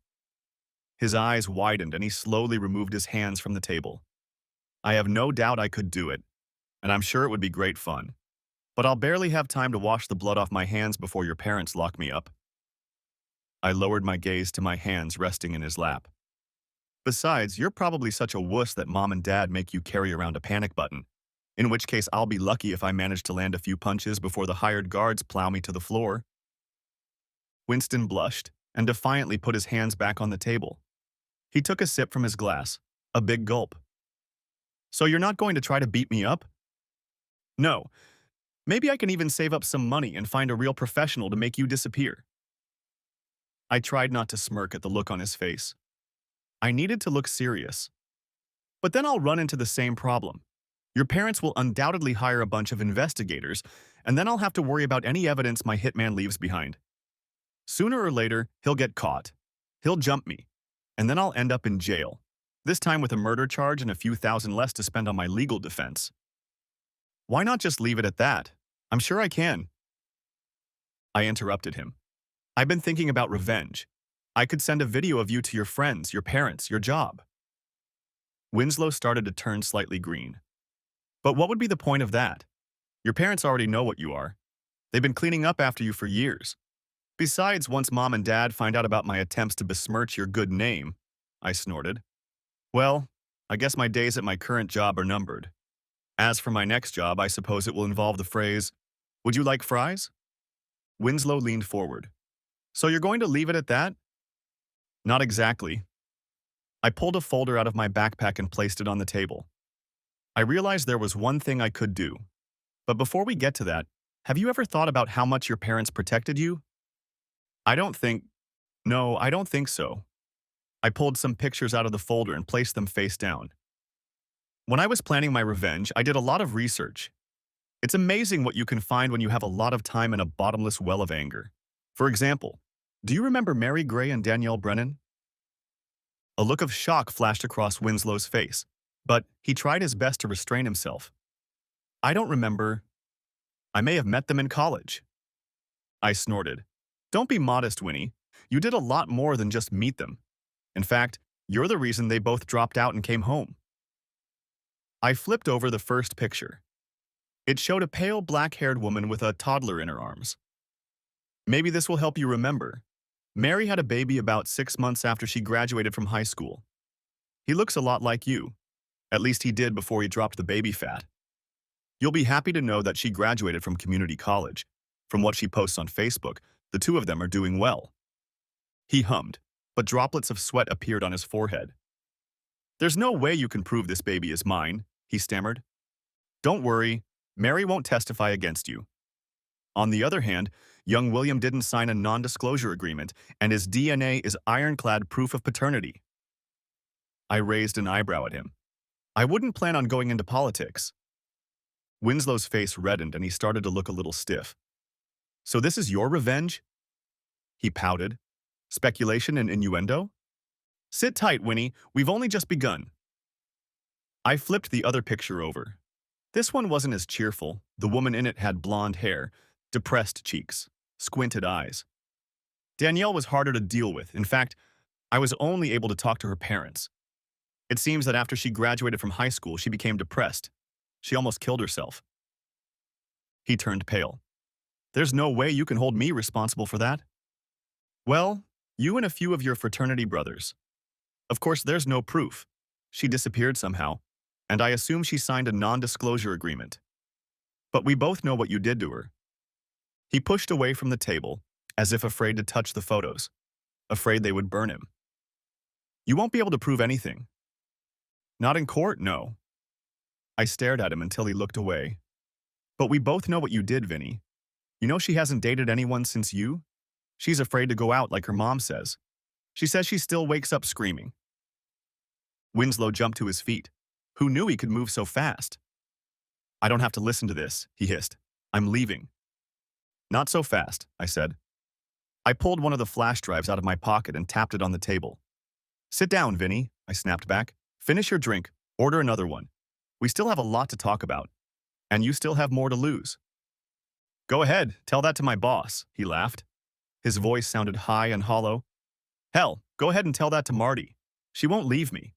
S1: His eyes widened and he slowly removed his hands from the table. I have no doubt I could do it, and I'm sure it would be great fun. But I'll barely have time to wash the blood off my hands before your parents lock me up. I lowered my gaze to my hands resting in his lap. Besides, you're probably such a wuss that mom and dad make you carry around a panic button, in which case I'll be lucky if I manage to land a few punches before the hired guards plow me to the floor. Winston blushed and defiantly put his hands back on the table. He took a sip from his glass, a big gulp. So you're not going to try to beat me up? No. Maybe I can even save up some money and find a real professional to make you disappear. I tried not to smirk at the look on his face. I needed to look serious. But then I'll run into the same problem. Your parents will undoubtedly hire a bunch of investigators, and then I'll have to worry about any evidence my hitman leaves behind. Sooner or later, he'll get caught. He'll jump me, and then I'll end up in jail, this time with a murder charge and a few thousand less to spend on my legal defense. Why not just leave it at that? I'm sure I can. I interrupted him. I've been thinking about revenge. I could send a video of you to your friends, your parents, your job. Winslow started to turn slightly green. But what would be the point of that? Your parents already know what you are. They've been cleaning up after you for years. Besides, once mom and dad find out about my attempts to besmirch your good name, I snorted. Well, I guess my days at my current job are numbered. As for my next job, I suppose it will involve the phrase, "Would you like fries?" Winslow leaned forward. So you're going to leave it at that? Not exactly. I pulled a folder out of my backpack and placed it on the table. I realized there was one thing I could do. But before we get to that, have you ever thought about how much your parents protected you? No, I don't think so. I pulled some pictures out of the folder and placed them face down. When I was planning my revenge, I did a lot of research. It's amazing what you can find when you have a lot of time and a bottomless well of anger. For example, do you remember Mary Gray and Danielle Brennan? A look of shock flashed across Winslow's face, but he tried his best to restrain himself. I don't remember. I may have met them in college. I snorted. Don't be modest, Winnie. You did a lot more than just meet them. In fact, you're the reason they both dropped out and came home. I flipped over the first picture. It showed a pale black-haired woman with a toddler in her arms. Maybe this will help you remember. Mary had a baby about 6 months after she graduated from high school. He looks a lot like you. At least he did before he dropped the baby fat. You'll be happy to know that she graduated from community college. From what she posts on Facebook, the two of them are doing well. He hummed, but droplets of sweat appeared on his forehead. There's no way you can prove this baby is mine, he stammered. Don't worry, Mary won't testify against you. On the other hand, young William didn't sign a non-disclosure agreement, and his DNA is ironclad proof of paternity. I raised an eyebrow at him. I wouldn't plan on going into politics. Winslow's face reddened and he started to look a little stiff. So this is your revenge? He pouted. Speculation and innuendo? Sit tight, Winnie. We've only just begun. I flipped the other picture over. This one wasn't as cheerful. The woman in it had blonde hair, depressed cheeks, squinted eyes. Danielle was harder to deal with. In fact, I was only able to talk to her parents. It seems that after she graduated from high school, she became depressed. She almost killed herself. He turned pale. There's no way you can hold me responsible for that. Well, you and a few of your fraternity brothers. Of course, there's no proof. She disappeared somehow, and I assume she signed a non-disclosure agreement. But we both know what you did to her. He pushed away from the table, as if afraid to touch the photos, afraid they would burn him. You won't be able to prove anything. Not in court, no. I stared at him until he looked away. But we both know what you did, Vinny. You know she hasn't dated anyone since you? She's afraid to go out like her mom says. She says she still wakes up screaming. Winslow jumped to his feet. Who knew he could move so fast? I don't have to listen to this, he hissed. I'm leaving. Not so fast, I said. I pulled one of the flash drives out of my pocket and tapped it on the table. Sit down, Vinny, I snapped back. Finish your drink. Order another one. We still have a lot to talk about. And you still have more to lose. Go ahead, tell that to my boss, he laughed. His voice sounded high and hollow. Hell, go ahead and tell that to Marty. She won't leave me.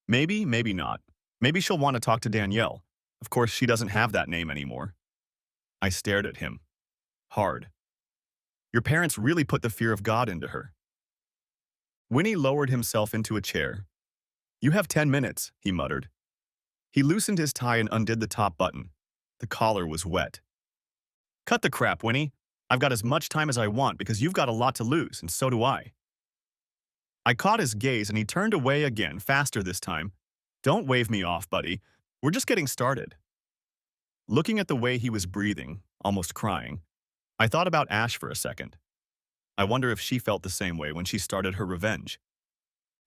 S1: Maybe, maybe not. Maybe she'll want to talk to Danielle. Of course, she doesn't have that name anymore. I stared at him. Hard. Your parents really put the fear of God into her. Winnie lowered himself into a chair. You have 10 minutes, he muttered. He loosened his tie and undid the top button. The collar was wet. Cut the crap, Winnie. I've got as much time as I want because you've got a lot to lose, and so do I. I caught his gaze and he turned away again, faster this time. Don't wave me off, buddy. We're just getting started. Looking at the way he was breathing, almost crying, I thought about Ash for a second. I wonder if she felt the same way when she started her revenge.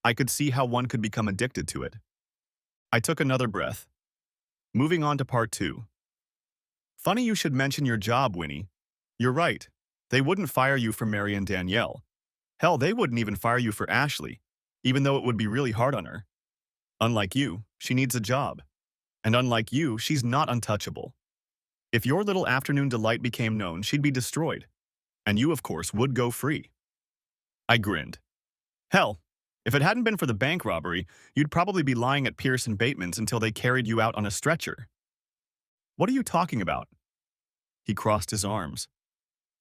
S1: I could see how one could become addicted to it. I took another breath. Moving on to part 2. Funny you should mention your job, Winnie. You're right. They wouldn't fire you for Mary and Danielle. Hell, they wouldn't even fire you for Ashley, even though it would be really hard on her. Unlike you, she needs a job. And unlike you, she's not untouchable. If your little afternoon delight became known, she'd be destroyed. And you, of course, would go free. I grinned. Hell, if it hadn't been for the bank robbery, you'd probably be lying at Pierce and Bateman's until they carried you out on a stretcher. What are you talking about? He crossed his arms.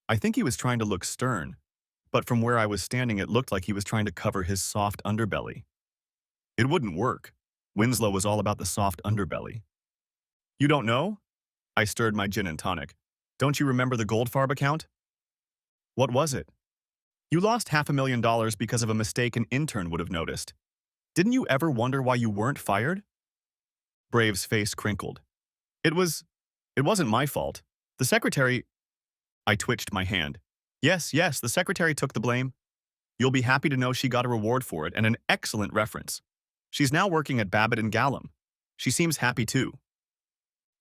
S1: I think he was trying to look stern, but from where I was standing it looked like he was trying to cover his soft underbelly. It wouldn't work. Winslow was all about the soft underbelly. You don't know? I stirred my gin and tonic. Don't you remember the Goldfarb account? What was it? You lost $500,000 because of a mistake an intern would have noticed. Didn't you ever wonder why you weren't fired? Brave's face crinkled. It wasn't my fault. The secretary... I twitched my hand. Yes, the secretary took the blame. You'll be happy to know she got a reward for it and an excellent reference. She's now working at Babbitt and Gallum. She seems happy too.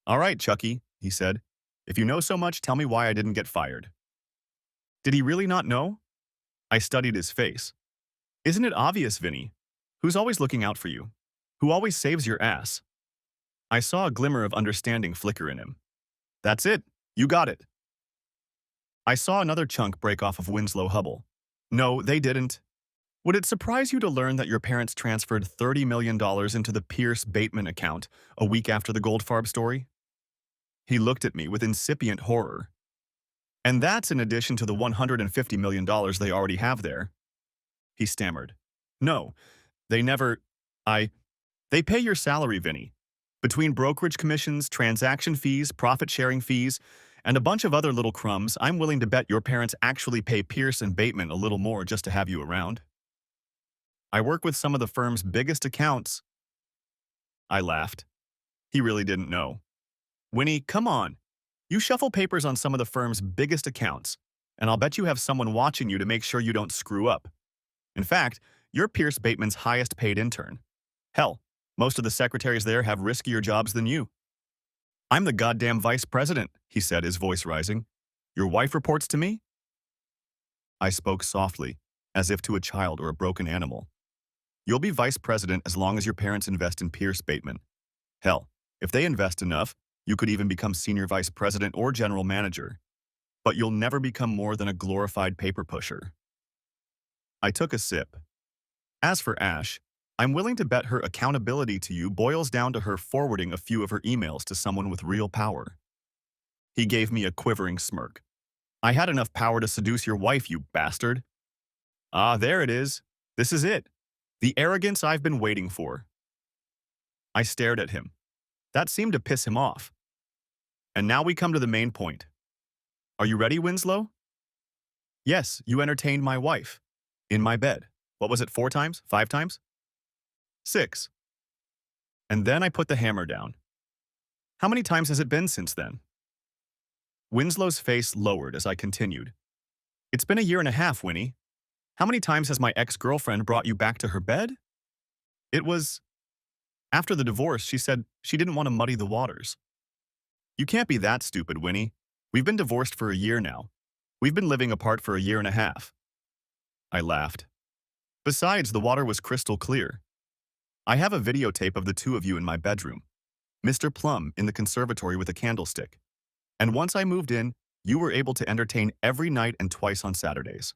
S1: All right, Chucky, he said. If you know so much, tell me why I didn't get fired. Did he really not know? I studied his face. Isn't it obvious, Vinny? Who's always looking out for you? Who always saves your ass? I saw a glimmer of understanding flicker in him. That's it. You got it. I saw another chunk break off of Winslow Hubble. No, they didn't. Would it surprise you to learn that your parents transferred $30 million into the Pierce Bateman account a week after the Goldfarb story? He looked at me with incipient horror. And that's in addition to the $150 million they already have there. He stammered. No, they never... They pay your salary, Vinny. Between brokerage commissions, transaction fees, profit-sharing fees, and a bunch of other little crumbs, I'm willing to bet your parents actually pay Pierce and Bateman a little more just to have you around. I work with some of the firm's biggest accounts. I laughed. He really didn't know. Winnie, come on. You shuffle papers on some of the firm's biggest accounts, and I'll bet you have someone watching you to make sure you don't screw up. In fact, you're Pierce Bateman's highest paid intern. Hell, most of the secretaries there have riskier jobs than you. I'm the goddamn vice president, he said, his voice rising. Your wife reports to me? I spoke softly, as if to a child or a broken animal. You'll be vice president as long as your parents invest in Pierce Bateman. Hell, if they invest enough, you could even become senior vice president or general manager. But you'll never become more than a glorified paper pusher. I took a sip. As for Ash, I'm willing to bet her accountability to you boils down to her forwarding a few of her emails to someone with real power. He gave me a quivering smirk. I had enough power to seduce your wife, you bastard. Ah, there it is. This is it. The arrogance I've been waiting for. I stared at him. That seemed to piss him off. And now we come to the main point. Are you ready, Winslow? Yes, you entertained my wife. In my bed. What was it, 4 times? 5 times? 6. And then I put the hammer down. How many times has it been since then? Winslow's face lowered as I continued. It's been a year and a half, Winnie. How many times has my ex-girlfriend brought you back to her bed? It was... After the divorce, she said she didn't want to muddy the waters. You can't be that stupid, Winnie. We've been divorced for a year now. We've been living apart for a year and a half. I laughed. Besides, the water was crystal clear. I have a videotape of the two of you in my bedroom. Mr. Plum in the conservatory with a candlestick. And once I moved in, you were able to entertain every night and twice on Saturdays.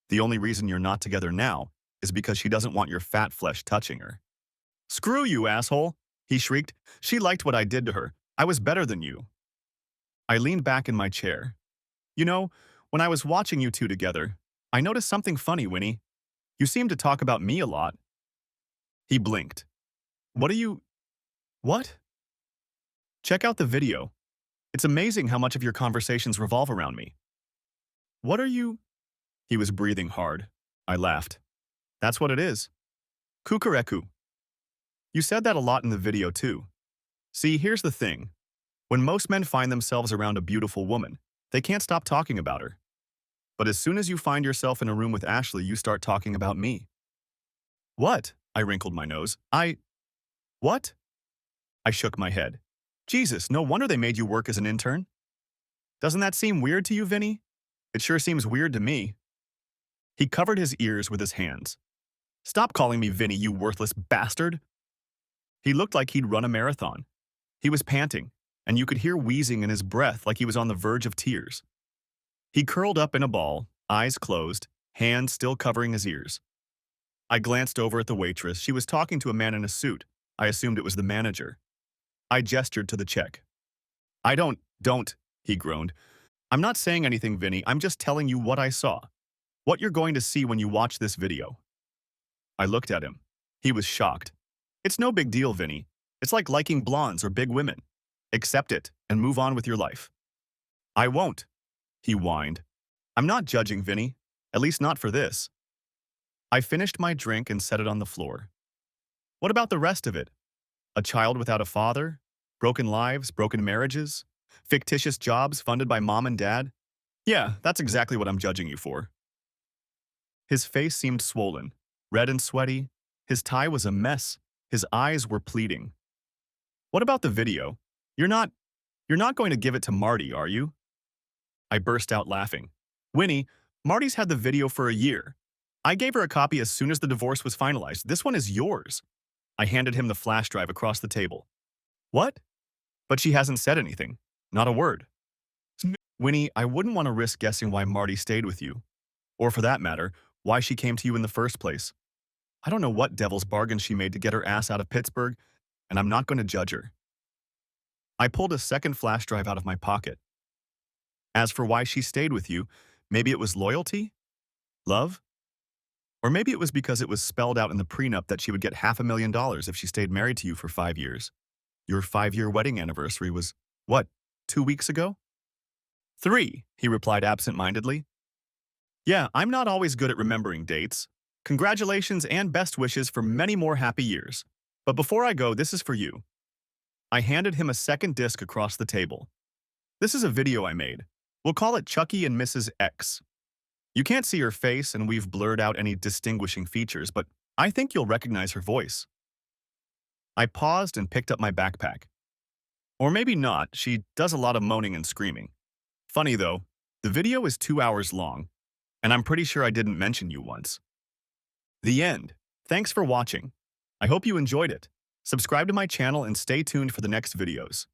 S1: The only reason you're not together now is because she doesn't want your fat flesh touching her. Screw you, asshole, he shrieked. She liked what I did to her. I was better than you. I leaned back in my chair. You know, when I was watching you two together, I noticed something funny, Winnie. You seemed to talk about me a lot. He blinked. What are you... What? Check out the video. It's amazing how much of your conversations revolve around me. What are you... He was breathing hard. I laughed. That's what it is. Kukureku. You said that a lot in the video too. See, here's the thing. When most men find themselves around a beautiful woman, they can't stop talking about her. But as soon as you find yourself in a room with Ashley, you start talking about me. What? I wrinkled my nose. What? I shook my head. Jesus, no wonder they made you work as an intern. Doesn't that seem weird to you, Vinny? It sure seems weird to me. He covered his ears with his hands. Stop calling me Vinny, you worthless bastard. He looked like he'd run a marathon. He was panting, and you could hear wheezing in his breath like he was on the verge of tears. He curled up in a ball, eyes closed, hands still covering his ears. I glanced over at the waitress. She was talking to a man in a suit. I assumed it was the manager. I gestured to the check. Don't, he groaned. I'm not saying anything, Vinny. I'm just telling you what I saw. What you're going to see when you watch this video. I looked at him. He was shocked. It's no big deal, Vinny. It's like liking blondes or big women. Accept it and move on with your life. I won't, he whined. I'm not judging, Vinny. At least not for this. I finished my drink and set it on the floor. What about the rest of it? A child without a father? Broken lives, broken marriages? Fictitious jobs funded by mom and dad? Yeah, that's exactly what I'm judging you for. His face seemed swollen, red and sweaty. His tie was a mess. His eyes were pleading. What about the video? You're not going to give it to Marty, are you? I burst out laughing. Winnie, Marty's had the video for a year. I gave her a copy as soon as the divorce was finalized. This one is yours. I handed him the flash drive across the table. What? But she hasn't said anything. Not a word. Winnie, I wouldn't want to risk guessing why Marty stayed with you. Or for that matter, why she came to you in the first place. I don't know what devil's bargain she made to get her ass out of Pittsburgh, and I'm not going to judge her. I pulled a second flash drive out of my pocket. As for why she stayed with you, maybe it was loyalty? Love? Or maybe it was because it was spelled out in the prenup that she would get $500,000 if she stayed married to you for 5 years. Your 5-year wedding anniversary was, what, 2 weeks ago? 3, he replied absent-mindedly. Yeah, I'm not always good at remembering dates. Congratulations and best wishes for many more happy years. But before I go, this is for you. I handed him a second disc across the table. This is a video I made. We'll call it Chucky and Mrs. X. You can't see her face and we've blurred out any distinguishing features, but I think you'll recognize her voice. I paused and picked up my backpack. Or maybe not, she does a lot of moaning and screaming. Funny though, the video is 2 hours long, and I'm pretty sure I didn't mention you once. The end. Thanks for watching. I hope you enjoyed it. Subscribe to my channel and stay tuned for the next videos.